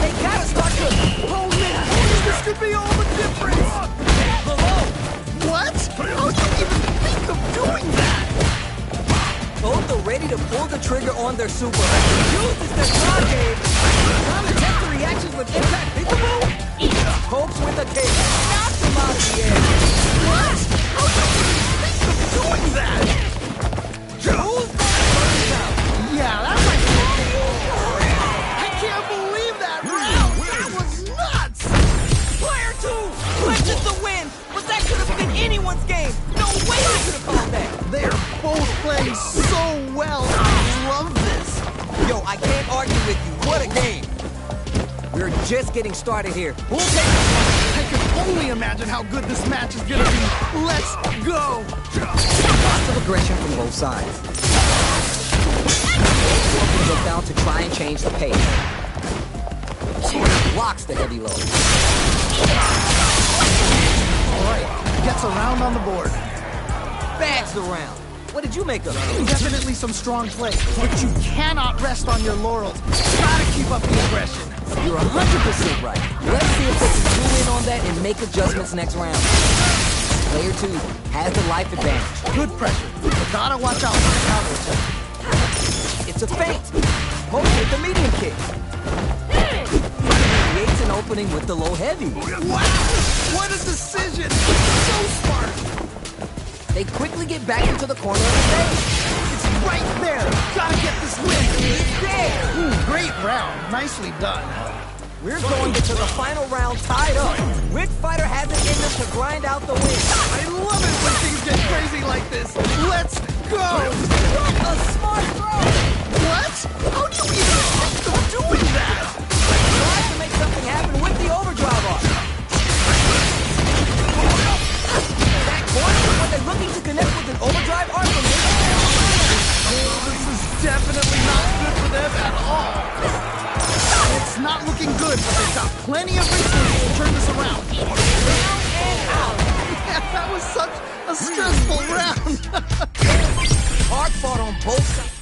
they gotta start cooking. Oh man, this could be all the difference. Below. What? How did you even think of doing that? Both are ready to pull the trigger on their super. Uses their draw game. Time to test the reactions with impact visible. Pokes with a kick. Knocks him out of the air. What? How did you even think of doing that? Who's burning out? Yeah, that might be. I can't believe that round. That was nuts. Player two clinches the win, but that could have been anyone's game. No way they could have called that. They're both playing so well. I love this. Yo, I can't argue with you. What a game. We're just getting started here. We'll take it. I can only imagine how good this match is gonna be. Let's go. Lots of aggression from both sides. Scorpions are found to try and change the pace. Blocks the heavy load. All right, gets a round on the board. Bags the round. What did you make of it? Definitely some strong play, but you cannot rest on your laurels. Gotta keep up the aggression. You're 100% right. Let's see if they can clue in on that and make adjustments next round. Player 2 has the life advantage. Good pressure. But gotta watch out for the counter attack. It's a feint. Post with the medium kick. Creates an opening with the low heavy. Wow! What a decision! So smart! They quickly get back into the corner of the stage. It's right there! Gotta get this win! It's there! Great round. Nicely done. We're going into the final round tied up. Which fighter has it in them to grind out the win? I love it when things get crazy like this. Let's go! A smart throw! What? How do you even think of doing that? Try to make something happen with the overdrive arc. That corner, were they looking to connect with an overdrive arc from this? This is definitely not good for them at all. It's not looking good, but they've got plenty of resources to turn this around. Down and out. Yeah, that was such a stressful round. Hard fought on both sides.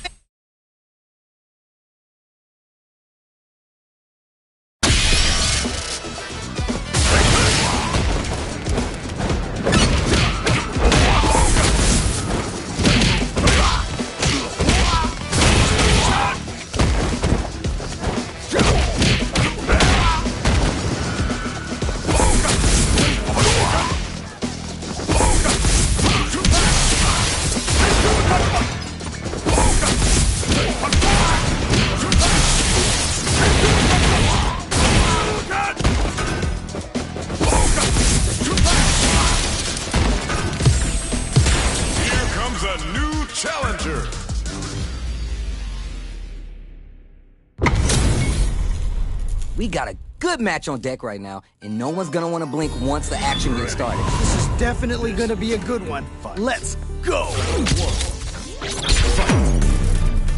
Challenger. We got a good match on deck right now, and no one's gonna want to blink once the action gets started. This is definitely gonna be a good one. Let's go!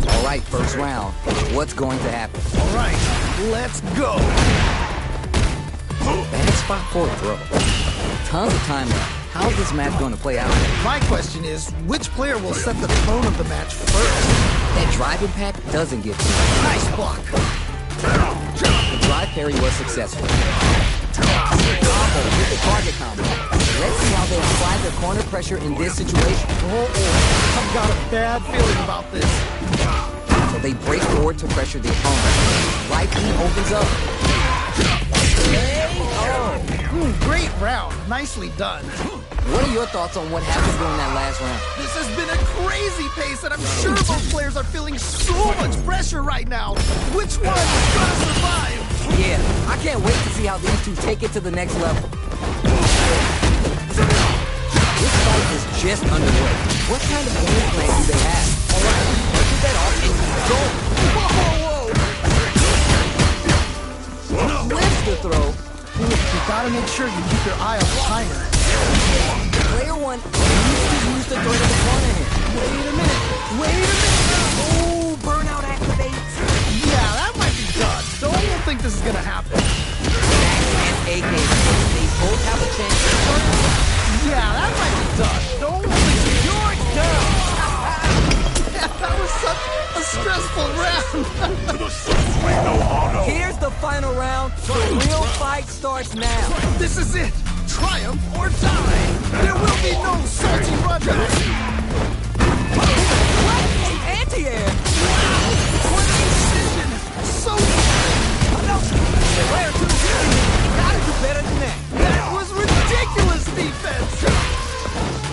All right, first round. What's going to happen? All right, let's go! Bad spot for a throw. Tons of time left. How's this match going to play out? My question is, which player will set the tone of the match first? That drive impact doesn't get through. Nice block. The drive parry was successful. Combo with the target combo. Let's see how they apply their corner pressure in this situation. I've got a bad feeling about this. So they break forward to pressure the opponent. Right knee opens up. Great round. Nicely done. What are your thoughts on what happened during that last round? This has been a crazy pace, and I'm sure both players are feeling so much pressure right now. Which one is gonna survive? Yeah, I can't wait to see how these two take it to the next level. This fight is just underway. What kind of game plan do they have? All right, let's get that off and go. Whoa! Lifts the throw. You gotta make sure you keep your eye on the timer. Player 1 needs to use the threat of the corner here. Wait a minute. Oh, burnout activates. Yeah, that might be done. Don't think this is gonna happen. AK, they both have a chance to turn. Yeah, that might be done. Don't think You're done. Yeah, that was such a stressful round. Here's the final round. The real fight starts now. This is it. Triumph or die. There will be no salty run-back. What? Anti-air. Wow, what a decision. So Player 2, you gotta do better than that. that was ridiculous defense.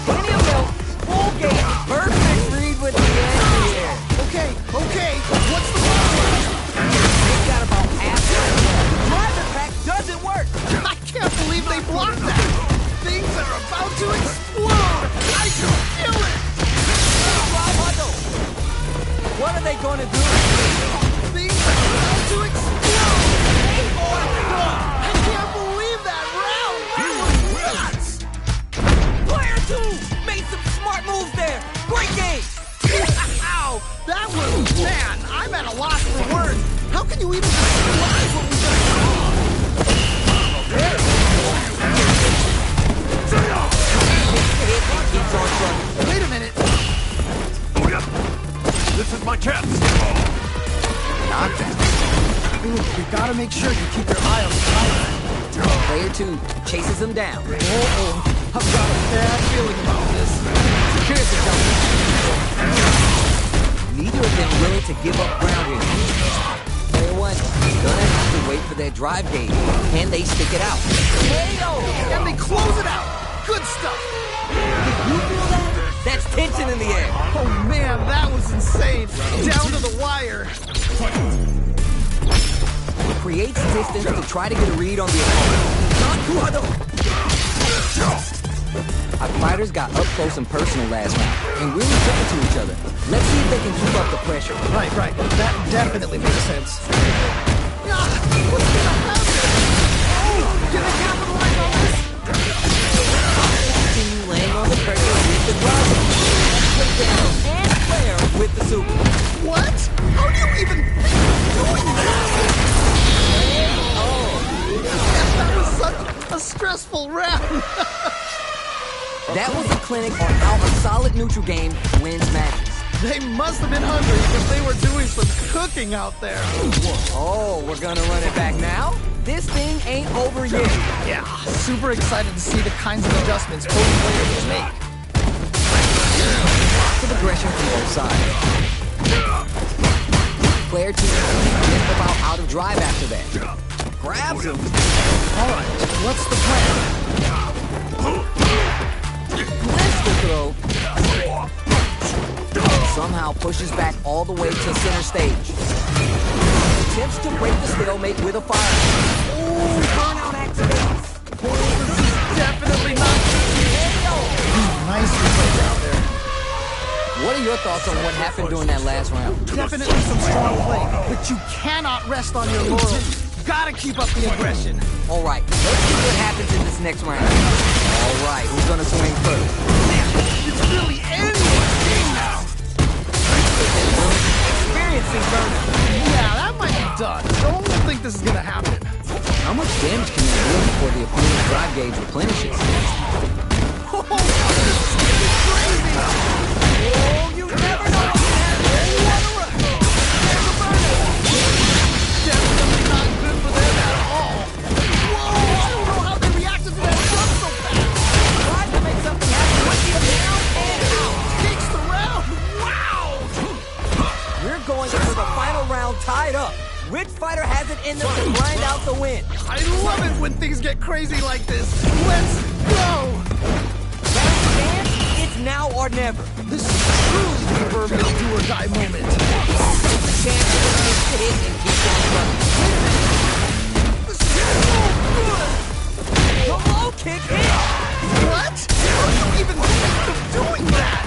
Plenty of milk, full gate, perfect read with the anti-air. Okay, what's the problem? They've got about half time. The drive impact doesn't work. I can't believe they blocked that. Things are about to explode. I can feel it. What are they gonna do? Things are about to You gotta make sure you keep your eye on the timer. Player 2 chases him down. Uh-oh. I've got a bad feeling about this. Secures the jump. Neither of them willing to give up ground here. Player 1 gonna have to wait for their drive gauge. Can they stick it out? And they close it out. Good stuff. You feel that? That's tension in the air. Oh man, that was insane. Down to the wire. Creates distance to try to get a read on the opponent. Our fighters got up close and personal last round and really took it to each other. Let's see if they can keep up the pressure. Right. That definitely makes sense. What's gonna happen? Oh, can they capitalize on this? Continue laying on the pressure with the drive. Put down and Flair with the super. What? How do you even think of doing that? That was such a stressful round. That was a clinic on how a solid neutral game wins matches. They must have been hungry because they were doing some cooking out there. Oh, we're gonna run it back now? This thing ain't over yet. Yeah, super excited to see the kinds of adjustments both players will make. Lots of aggression from both sides. Player 2 just about out of drive after that. Grabs him. All right, what's the plan? Lifts the throw. Somehow pushes back all the way to center stage. Attempts to break the stalemate with a fire. Ooh, burnout activates. This is definitely not nice replay down there. What are your thoughts on what happened during that last round? Definitely some strong play, but you cannot rest on your laurels. Gotta keep up the aggression. All right, let's see what happens in this next round. All right, who's gonna swing first? It's really anyone's game now. Experiencing burnout. Yeah, that might be done. Don't think this is gonna happen. How much damage can you do before the opponent's drive gauge replenishes? Oh, this is getting crazy. Oh, you never know what can happen. There's a burnout. Definitely not good for them at all. Whoa, I don't know how they reacted to that jump so fast. Tries to make something happen with you down and out. Takes the round. Wow. We're going into the final round tied up. Which fighter has it in them to grind out the win? I love it when things get crazy like this. Let's go. Stand, it's now or never. This is truly the proverbial do or die moment. Chance to hit and keep on running. This is so good. The low kick hit. What? How do you even think of doing that?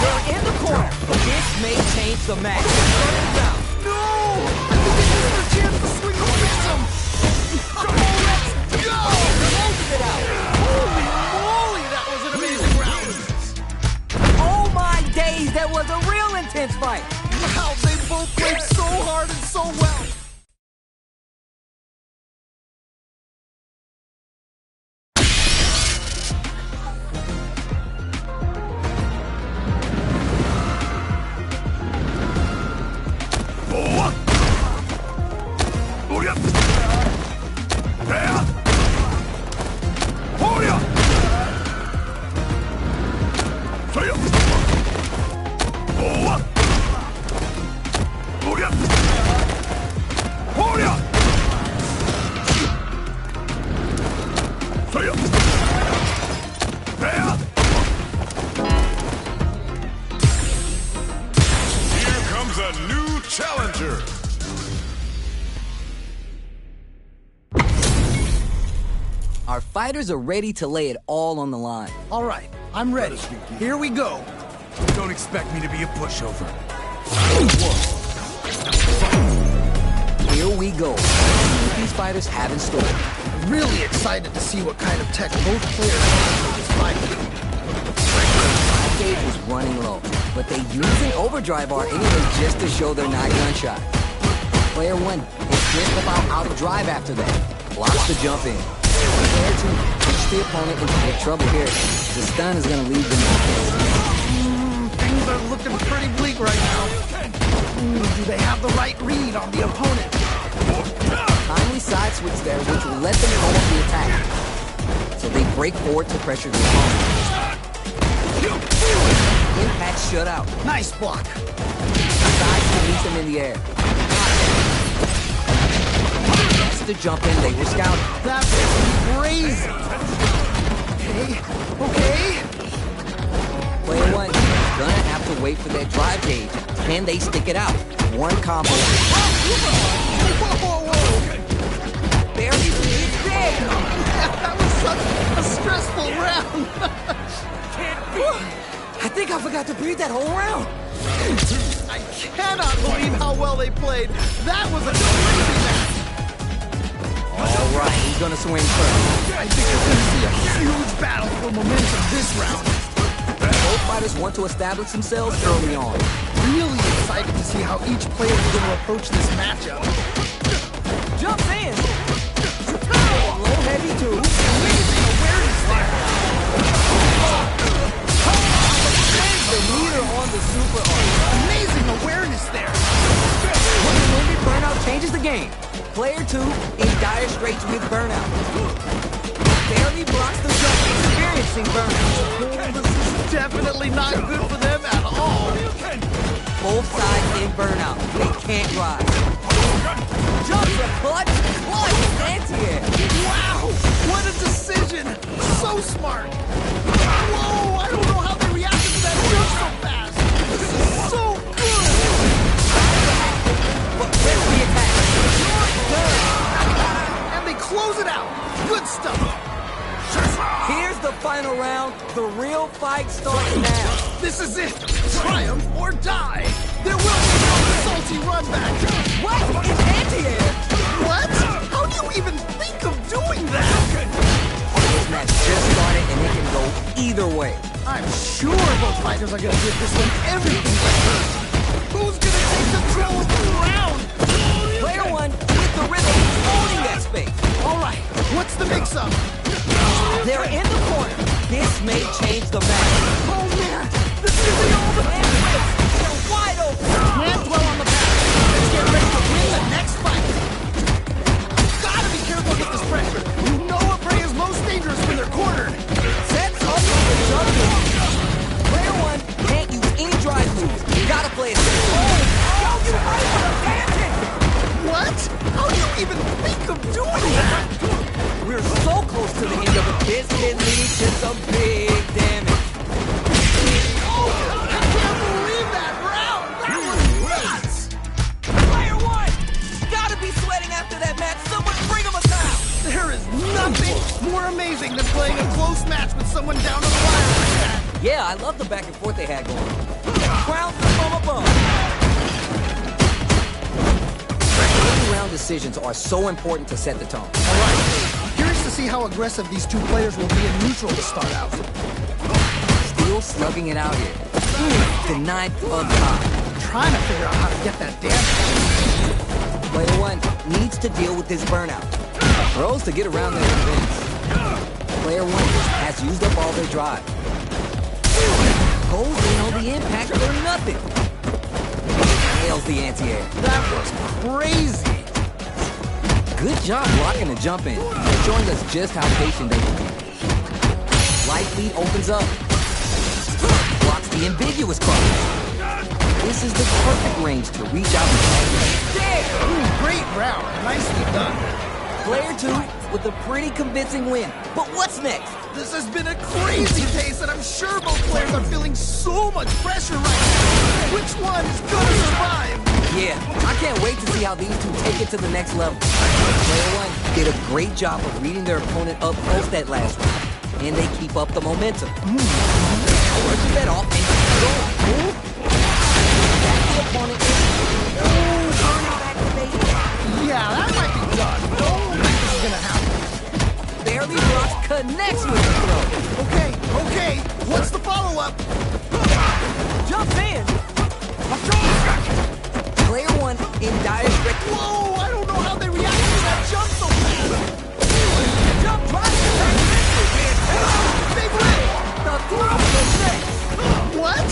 They're in the corner. This may change the match. Turning down. No! I think they missed their chance to swing the phantom. Come on, let's go! Closes it out. Holy moly, that was an amazing round. Oh my days, that was a real intense fight. Wow, they both played so hard and so well. Challenger. Our fighters are ready to lay it all on the line. All right, I'm ready. Here we go. Don't expect me to be a pushover. Here we go. What these fighters have in store. Really excited to see what kind of tech both players have for this fight. Drive gauge was running low, but they used an overdrive bar anyway just to show they're not gunshot. Player 1 is just about out of drive after that. Blocks the jump in. Player 2 puts the opponent into big trouble here. The stun is going to leave them in place. Things things are looking pretty bleak right now. Do they have the right read on the opponent? Timely side switch there, which will let them go off the attack. So they break forward to pressure the opponent. Impact shut out. Nice block. Sides to meet them in the air. Next to jump in, they were scouting. That was crazy. Okay. Player one is gonna have to wait for their drive gauge. Can they stick it out? One combo. Whoa. Barely it's there. That was such a stressful round. I think I forgot to breathe that whole round. I cannot believe how well they played. That was a crazy match. All right, who's gonna swing first? I think we're going to see a huge battle for momentum this round. Both fighters want to establish themselves early on. Really excited to see how each player is going to approach this matchup. Jumps in. Low heavy too. Amazing awareness there. The leader on the super arm. Amazing awareness there. When the movie Burnout changes the game. Player two in dire straits with Burnout. Barely blocks the jump, experiencing Burnout. This is definitely not good for them at all. Both sides in Burnout. They can't rise. Jumps a clutch anti-air. Wow, what a decision. So smart. Whoa, I don't know how they reacted to that jump so fast. This is so good. But where's the attack? And they close it out. Good stuff. Here's the final round. The real fight starts now. This is it. Triumph or die. There will be no salty run back. What? It's anti-air. What? How do you even think of doing that? This match just started and it can go either way. I'm sure both fighters are going to give this one everything they got. Who's going to take control of the round? Player one with the rhythm, owning that space. All right, what's the mix-up? They're in the corner. This may change the match. Oh man, this is the over. They're wide open. Can't dwell on the past. Let's get ready to win the next fight. Gotta be careful with this pressure. You know a prey is most dangerous when they're cornered. Sets up with the jump. Player one can't use any drive moves. Gotta play it. Oh, you right for the tangent. What? How do you even think of doing that? We're so close to the end of it. This can lead to some big damage. Oh, I can't believe that round. That was nuts. Player one, gotta be sweating after that match. Someone bring him a towel. There is nothing more amazing than playing a close match with someone down to the wire like that. Yeah, I love the back and forth they had going. Crowns from above. Early round decisions are so important to set the tone. All right, curious to see how aggressive these two players will be in neutral to start out. Still slugging it out here. The ninth of time. Trying to figure out how to get that damage. Player one needs to deal with this burnout. Throws to get around their defense. Player one has used up all their drive. Goes in on the impact for nothing. Nails the anti-air. That was crazy. Good job blocking the jump in. They're showing us just how patient they can be. Light lead opens up. Blocks the ambiguous cross. This is the perfect range to reach out and tag. There! Great round. Nicely done. Player two with a pretty convincing win. But what's next? This has been a crazy pace, and I'm sure both players are feeling so much pressure right now. Which one is gonna survive? Yeah, I can't wait to see how these two take it to the next level. Player one did a great job of reading their opponent up close that last round. And they keep up the momentum. Work the bet off and keep going. Back the opponent. Burnout activated. Yeah, that might be done. Don't think this is gonna happen. Barely blocks, connects with the throw. Okay. What's the follow-up? Jumps in. Player one in dire straits. Whoa, I don't know how they reacted to that jump so fast. Jump drive. Big win. The throw connects. What?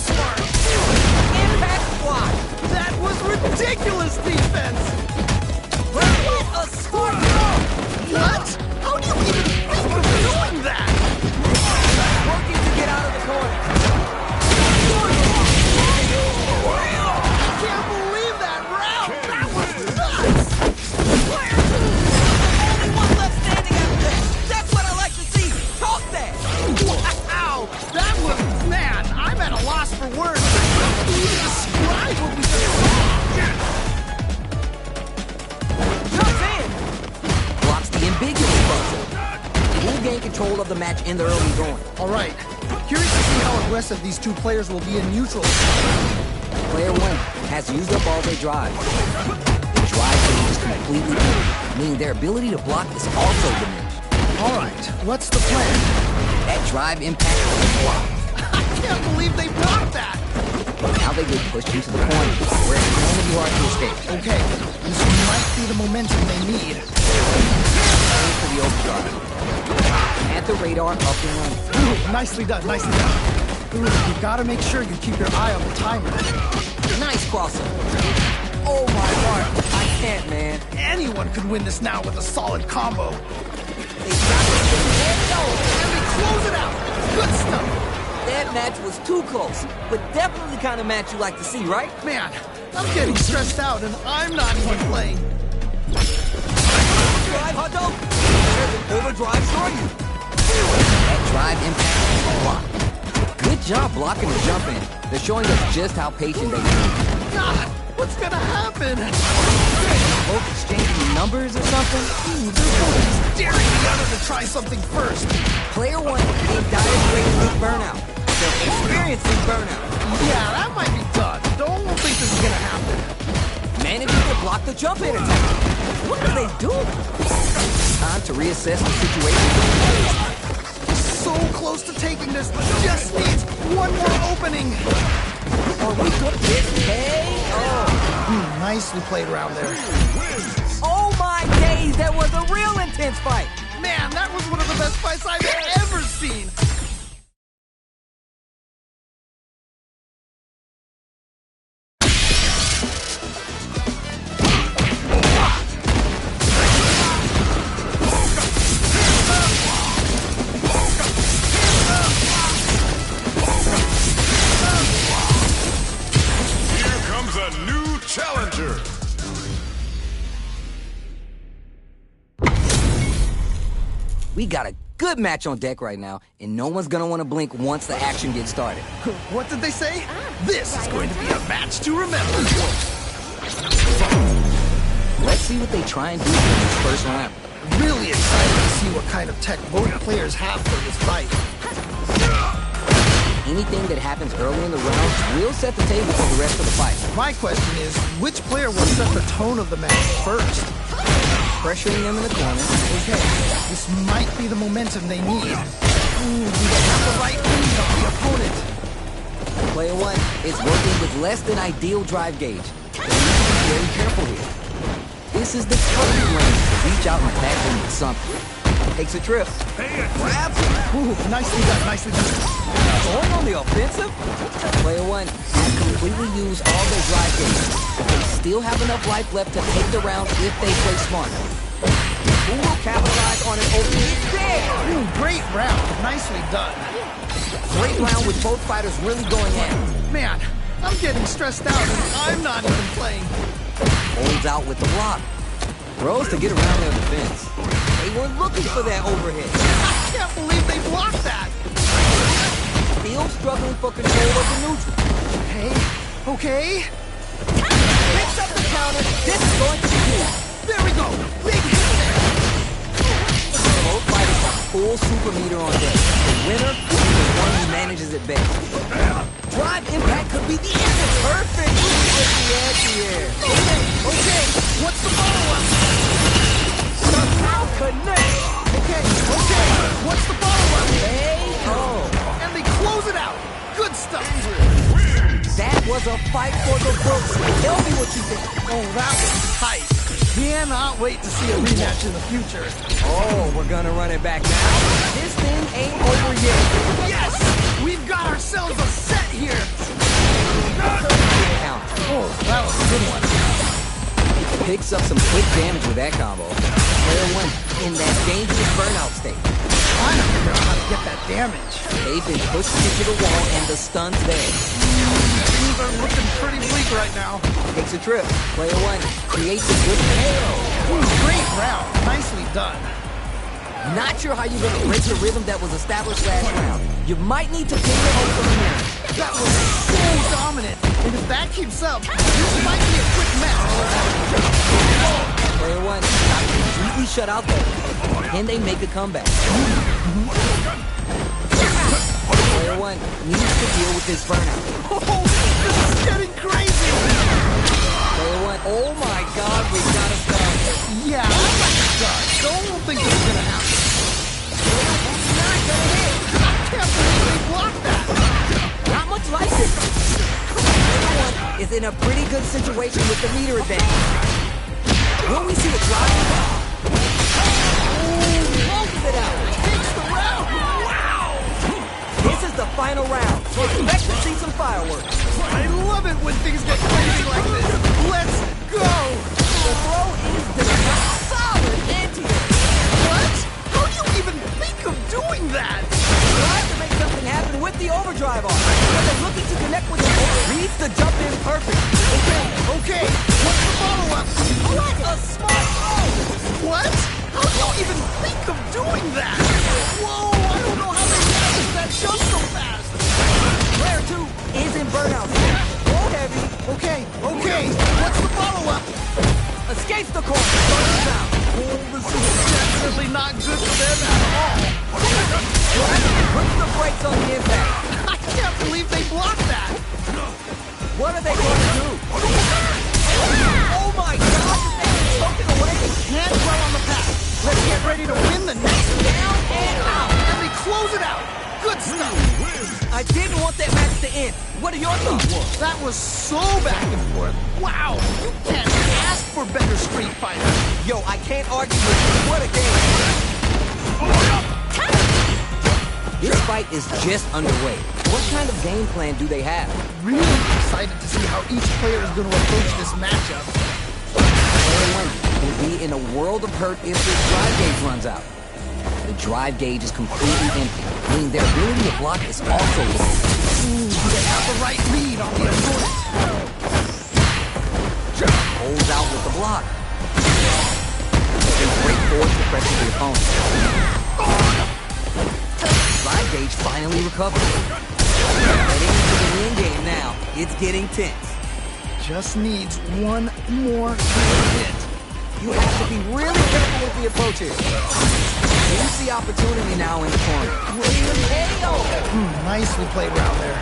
smart. Impact block. That was ridiculous defense. What a smart What? How do you even think of doing that? working to get out of the corner. I can't believe that round. That was nuts. Only one left standing after that. That's what I like to see. Talk that. Wow. That was, man, I'm at a loss for words. How do you describe what we just saw? Jumps in. Blocks the ambiguous puzzle. Who gained control of the match in the early going? All right. Curious to see how aggressive these two players will be in neutral. Player 1 has used up all their drive. The drive gauge is completely empty, meaning their ability to block is also diminished. All right. What's the plan? That drive impact is blocked. I can't believe they blocked that. Now they get pushed into the corner, where it's going to be hard to escape. Okay. This might be the momentum they need. Aim for the overdrive. Add the radar up and running. Ooh, nicely done. Nicely done. Ooh, you gotta make sure you keep your eye on the timer. Nice crossover. Oh my heart. I can't, man. Anyone could win this now with a solid combo. They got it. And they close it out. Good stuff. That match was too close, but definitely the kind of match you like to see, right? Man, I'm getting stressed out and I'm not even playing. Drive, Hundo. There's an overdrive short you. That drive impact is blocked. Good job blocking the jump in. They're showing us just how patient they are. God, what's gonna happen? Both exchanging numbers or something? They're both daring the other to try something first. Player 1 in dire straits with burnout. They're experiencing burnout. Yeah, that might be done. Don't think this is gonna happen. Managing to block the jump in attack. What are they doing? Time to reassess the situation. So close to taking this. Just needs one more opening. Are we good? Hey! Oh. Nicely played around there. Oh my days, that was a real intense fight. Man, that was one of the best fights I've ever seen. Here comes a new challenger. We got a good match on deck right now, and no one's gonna want to blink once the action gets started. What did they say? This is going to be a match to remember. Let's see what they try and do in this first round. Really excited to see what kind of tech both players have for this fight. Anything that happens early in the round will set the table for the rest of the fight. My question is, which player will set the tone of the match first? Pressuring them in the corner. Okay, this might be the momentum they need. Ooh, do they have the right read on the opponent? Player 1 is working with less than ideal drive gauge. They need to be very careful here. This is the perfect range to reach out and attack them with something. Takes a trip. Grabs. Ooh, nicely done, nicely done. Going on the offensive? Player 1 has completely used all their drive gauge, but they still have enough life left to take the round if they play smart. Who will capitalize on an opening there? Ooh, great round, nicely done. Great round with both fighters really going at it. Man, I'm getting stressed out and I'm not even playing. Holds out with the block. Throws to get around their defense. They were looking for that overhead. I can't believe they blocked that. Still struggling for control of the neutral. Okay. Picks up the counter. This is going to be huge. There we go. Big hit there. Both fighters have full super meter on deck. The winner is the one who manages it best. Drive impact could be the answer. Perfect. With the edge here. Okay. What's the follow-up? Somehow connect. Okay. What's the follow-up? Hey, oh. And they close it out. Good stuff. That was a fight for the books. Tell me what you think. Oh, that was tight. Cannot wait to see a rematch in the future. Oh, we're gonna run it back now. This thing ain't over yet. Yes! We've got ourselves a set here. Picks up some quick damage with that combo. Player 1 in that dangerous burnout state. I don't figure out how to get that damage. They've been pushed into the wall and the stun's there. Things are looking pretty bleak right now. Takes a trip. Player 1 creates a good KO. Great round. Nicely done. Not sure how you're going to break the rhythm that was established last round. You might need to pin your hopes on the mirror. That was so dominant. And if that keeps up, this might be a quick match. Player 1 got completely shut out there. Can they make a comeback? Player 1 needs to deal with this burnout. Oh, this is getting crazy. Player 1, oh my god, we got a stun. Yeah, I got the start. Don't think this is gonna happen. Not gonna hit. I can't believe they blocked that. Not much like it. Player 1 is in a pretty good situation with the meter advantage. Will we see a drive? Closes it out. Takes the round. Wow. This is the final round, so expect to see some fireworks. I love it when things get crazy like this. Let's go. The throw is denied. Solid anti-air. What? How do you even think of doing that? Tries to make something happen with the overdrive on. But they're looking to connect with the reads the jump in perfect. Okay. What's the follow-up? What a smart throw! What? How do you even think of doing that? Whoa, I don't know how they managed that jump so fast. Player 2 is in burnout. Go heavy. Okay. What's the follow-up? Escapes the corner. Burns out. Oh, this is definitely not good for them at all. Puts the brakes on the impact. I can't believe they blocked that. What are they going to do? Oh my god, the thing is broken away. Can't dwell on the past. Let's get ready to win the next Down and out. and we close it out. Good stuff. I didn't want that match to end. What are your thoughts? That was so back and forth. Wow, you can't ask for better Street Fighter. Yo, I can't argue with you. What a game. This fight is just underway. What kind of game plan do they have? Really excited to see how each player is going to approach this matchup. Player 1 will be in a world of hurt if this drive gauge runs out. The drive gauge is completely empty, meaning their ability to block is also low. They have the right lead on the opponent. Holds out with the block. They break forward to pressure the opponent. Drive gauge finally recovered. Heading into the end game now. It's getting tense. Just needs one more good hit. You have to be really careful with the approach here. You see opportunity now in the corner. Nicely played round there.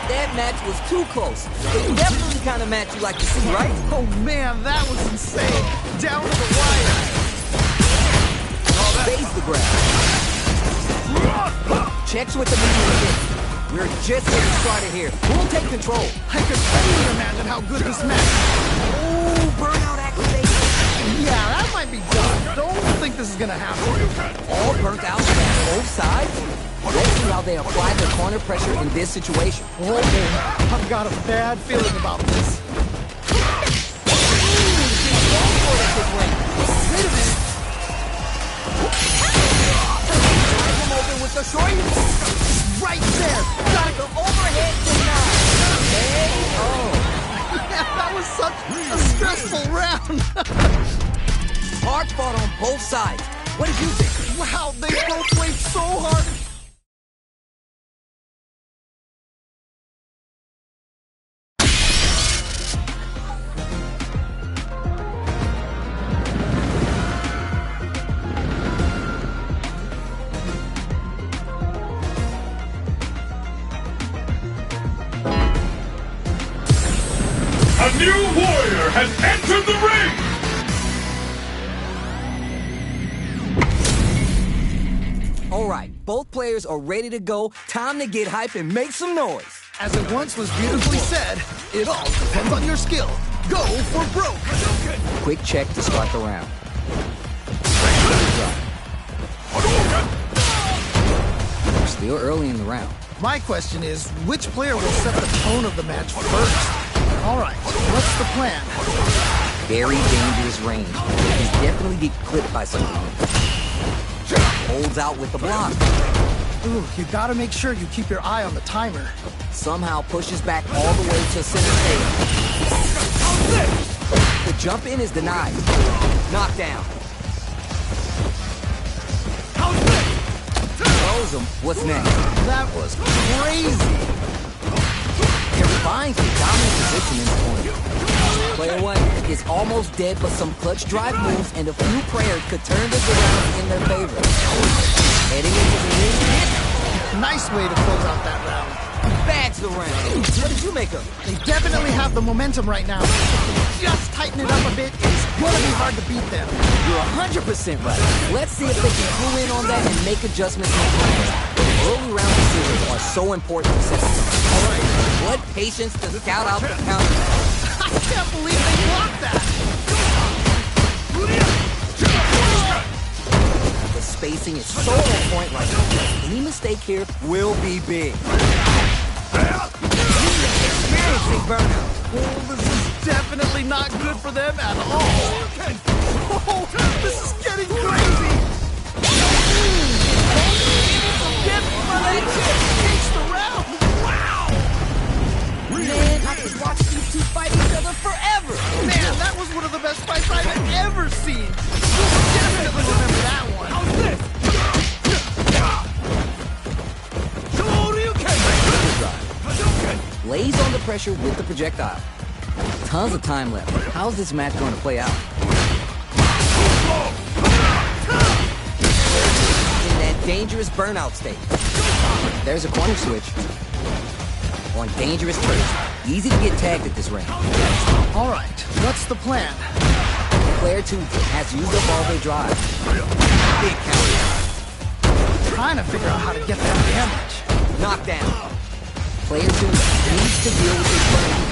That match was too close. It's definitely the kind of match you like to see, right? Oh man, that was insane. Down to the wire. Phase the grab. Checks with the medium hit. We're just getting started here. Who'll take control? I could only imagine how good this match is. Oh, burnout activation. Yeah, that might be done. Don't think this is gonna happen. All burnt out on both sides. Let's see how they apply their corner pressure in this situation. Oh, I've got a bad feeling about this. Wait a minute. Open with the short. Right there. Got it. The overhead denied. Yeah, that was such a stressful round. Hard fought on both sides. What did you think? Wow, they both played so hard. A new warrior has entered the ring! All right, both players are ready to go. Time to get hype and make some noise. As it once was beautifully said, it all depends on your skill. Go for broke. Quick check to start the round. We're still early in the round. My question is, which player will set the tone of the match first? All right, what's the plan? very dangerous range. He's definitely get clipped by something. Holds out with the block. Ooh, you gotta make sure you keep your eye on the timer. Somehow pushes back all the way to center stage. The jump in is denied. Knockdown. Throws him. What's next? That was crazy. Terrifying for dominant position in the corner. Player 1 is almost dead, but some clutch drive moves and a few prayers could turn this around in their favor. Heading into the ring. Nice way to close out that round. Bags the round. What did you make of it? They definitely have the momentum right now. If they just tighten it up a bit, it's gonna be hard to beat them. You're 100% right. Let's see if they can clue in on that and make adjustments in plans. Early round decisions are so important to set the tone. All right. What patience to scout out the counter. I can't believe they blocked that. The spacing is so on point right now. Any mistake here will be big. Experiencing burnout. Oh, this is definitely not good for them at all. Oh, this is getting crazy. Takes the round. Wow. Man, I could watch these two fight each other forever. Man, that was one of the best fights I've ever seen. You'll definitely remember that one. Lays on the pressure with the projectile. Tons of time left. How's this match going to play out? In that dangerous burnout state. There's a corner switch. On dangerous turf. Easy to get tagged at this range. All right, what's the plan? Player 2 has used up all their drive. Big counter. Trying to figure out how to get that damage. Knockdown. Player 2 needs to deal with this burnout.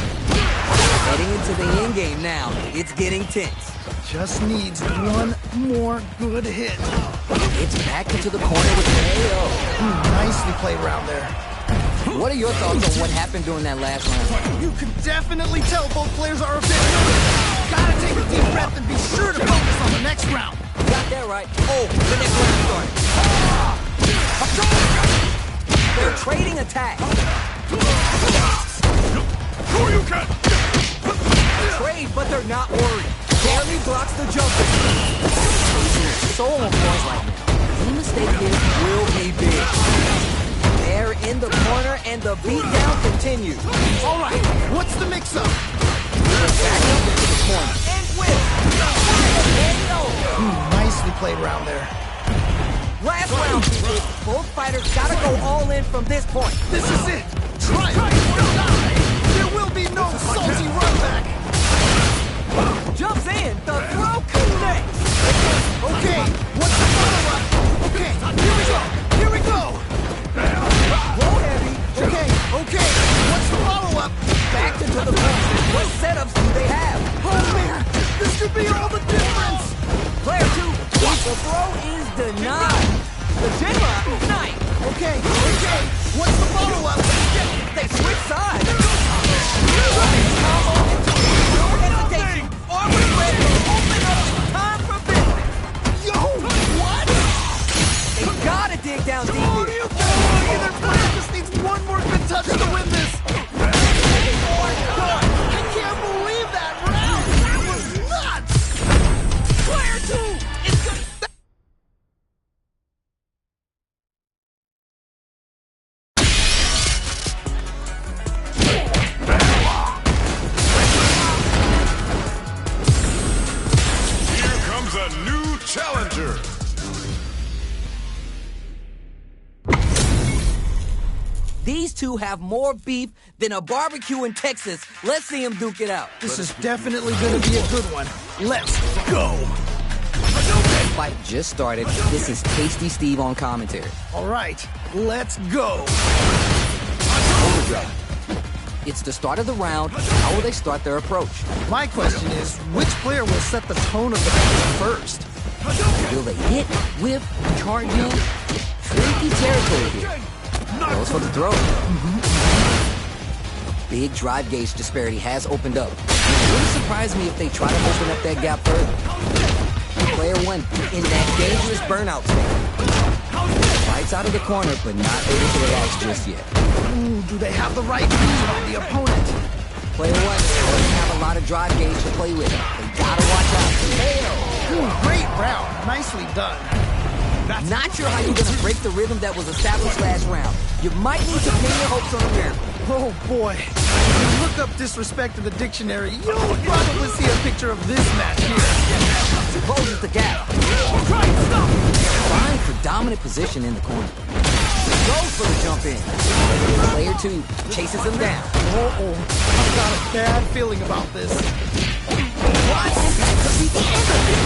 Heading into the end game now. It's getting tense. Just needs one more good hit. It's back into the corner with the AO. Nicely played around there. What are your thoughts on what happened during that last round? You can definitely tell both players are a bit nervous. Gotta take a deep breath and be sure to focus on the next round. Got that right. Oh, the next round started. They're trading attacks. Trade, but they're not worried. Barely blocks the jumper. So on point right now. Any mistake here will be big. They're in the corner and the beatdown continues. All right, what's the mix-up? Back up into the corner. And whip. Nicely played around there. Last round, people. Both fighters gotta go all in from this point. This is it. Try or die. There will be no salty run back. Jumps in. The throw connects. Okay, what's the follow-up? Okay, here we go. Here we go. Roll heavy. Okay, what's the follow-up? Back into the corner. What setups do they have? Oh man, this could be all the difference. Player 2, the throw is denied. The Jinra, nice. Okay, what's the follow-up? They switch sides. Combo into no hesitation. Armor ready to open up. Time for business. Yo, what? They gotta dig down deep Oh, here. either player just needs one more good touch to win this. I can't believe that round. That was nuts. Player 2 is gonna... Here comes a new challenger. These two have more beef than a barbecue in Texas. Let's see them duke it out. This is definitely gonna be a good one. Let's go. The fight just started. This is Tasty Steve on commentary. All right, let's go. Overdrive. It's the start of the round. How will they start their approach? My question is, which player will set the tone of the match first? Will they hit, whip, charge in? Tricky territory here. Goes for the throw. big drive gauge disparity has opened up. It wouldn't surprise me if they try to open up that gap further. Player 1 in that dangerous burnout state. Fights out of the corner, but not able to relax just yet. Ooh, do they have the right read on the opponent? Player 1 doesn't have a lot of drive gauge to play with. They gotta watch out. Ooh, great round. Nicely done. Not sure how you're gonna break the rhythm that was established last round. You might need to pin your hopes on a miracle. Oh boy. If you look up disrespect in the dictionary, you'll probably see a picture of this match here. Closes the gap. Fine for dominant position in the corner. Goes for the jump in. Player 2 chases him down. Uh-oh. I've got a bad feeling about this. What? That could be the end of it.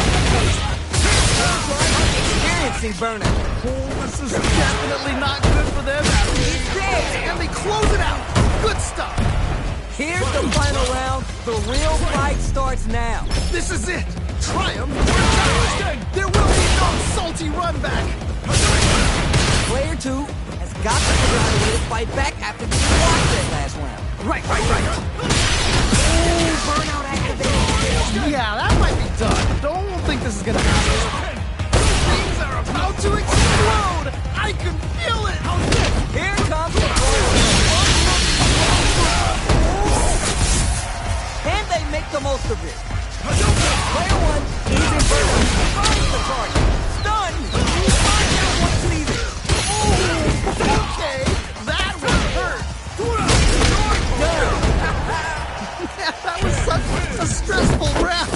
Experiencing burnout. Oh, this is definitely not good for them. He's dead. And they close it out. Good stuff. Here's the final round. The real fight starts now. This is it. Triumph. There will be no salty run back. Player 2 has got to figure out a way to fight back after being locked that last round. Right. Ooh, burnout activated. Yeah, that might be done. Don't think this is gonna happen. Things are about to explode. I can feel it. Here comes the player. And they make the most of it. Player 1 is in burnout. Finds the target. Stunned. I don't want to see this. Okay, that would hurt. Yeah, that was such a stressful round.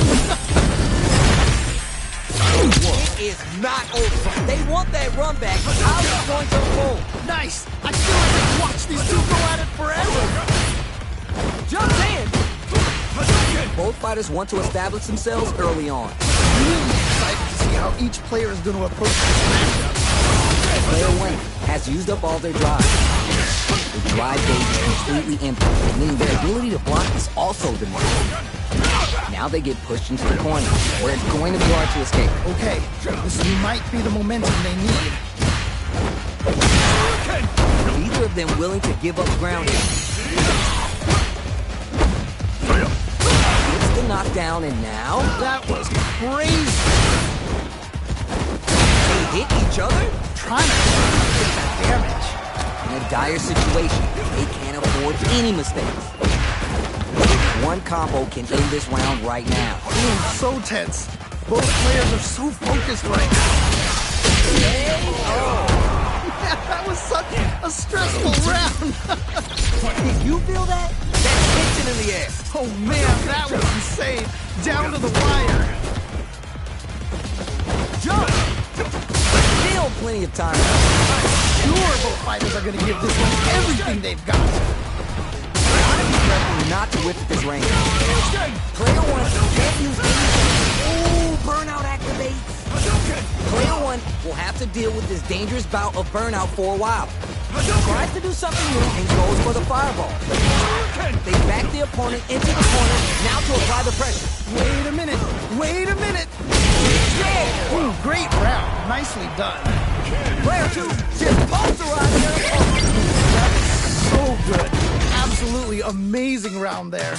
It is not over. They want that run back. How's it going to unfold? Nice. I feel like I can watch these two go at it forever. Jumps in. Both fighters want to establish themselves early on. Really excited to see how each player is going to approach this matchup. Player 1 has used up all their drive. The drive gauge is completely empty, meaning their ability to block is also diminished. Now they get pushed into the corner, where it's going to be hard to escape. Okay, this might be the momentum they need. Neither of them willing to give up ground. Gets the knockdown, and now That was crazy. they hit each other? Trying to get that damage. In a dire situation, they can't afford any mistakes. One combo can end this round right now. Ooh, so tense. Both players are so focused right now. Yeah, that was such a stressful round. Did you feel that? That tension in the air. Oh man, that was insane. Down to the wire. Jump! Still plenty of time. Sure, both fighters are going to give this one everything they've got. Gotta be careful not to whip at this range. Player 1 can't use anything. Ooh, burnout activates. Player 1 will have to deal with this dangerous bout of burnout for a while. Tries to do something new and goes for the fireball. They back the opponent into the corner, now to apply the pressure. Wait a minute. Yeah! Ooh, great round. Nicely done. Player 2 just posterized him. So good. Absolutely amazing round there.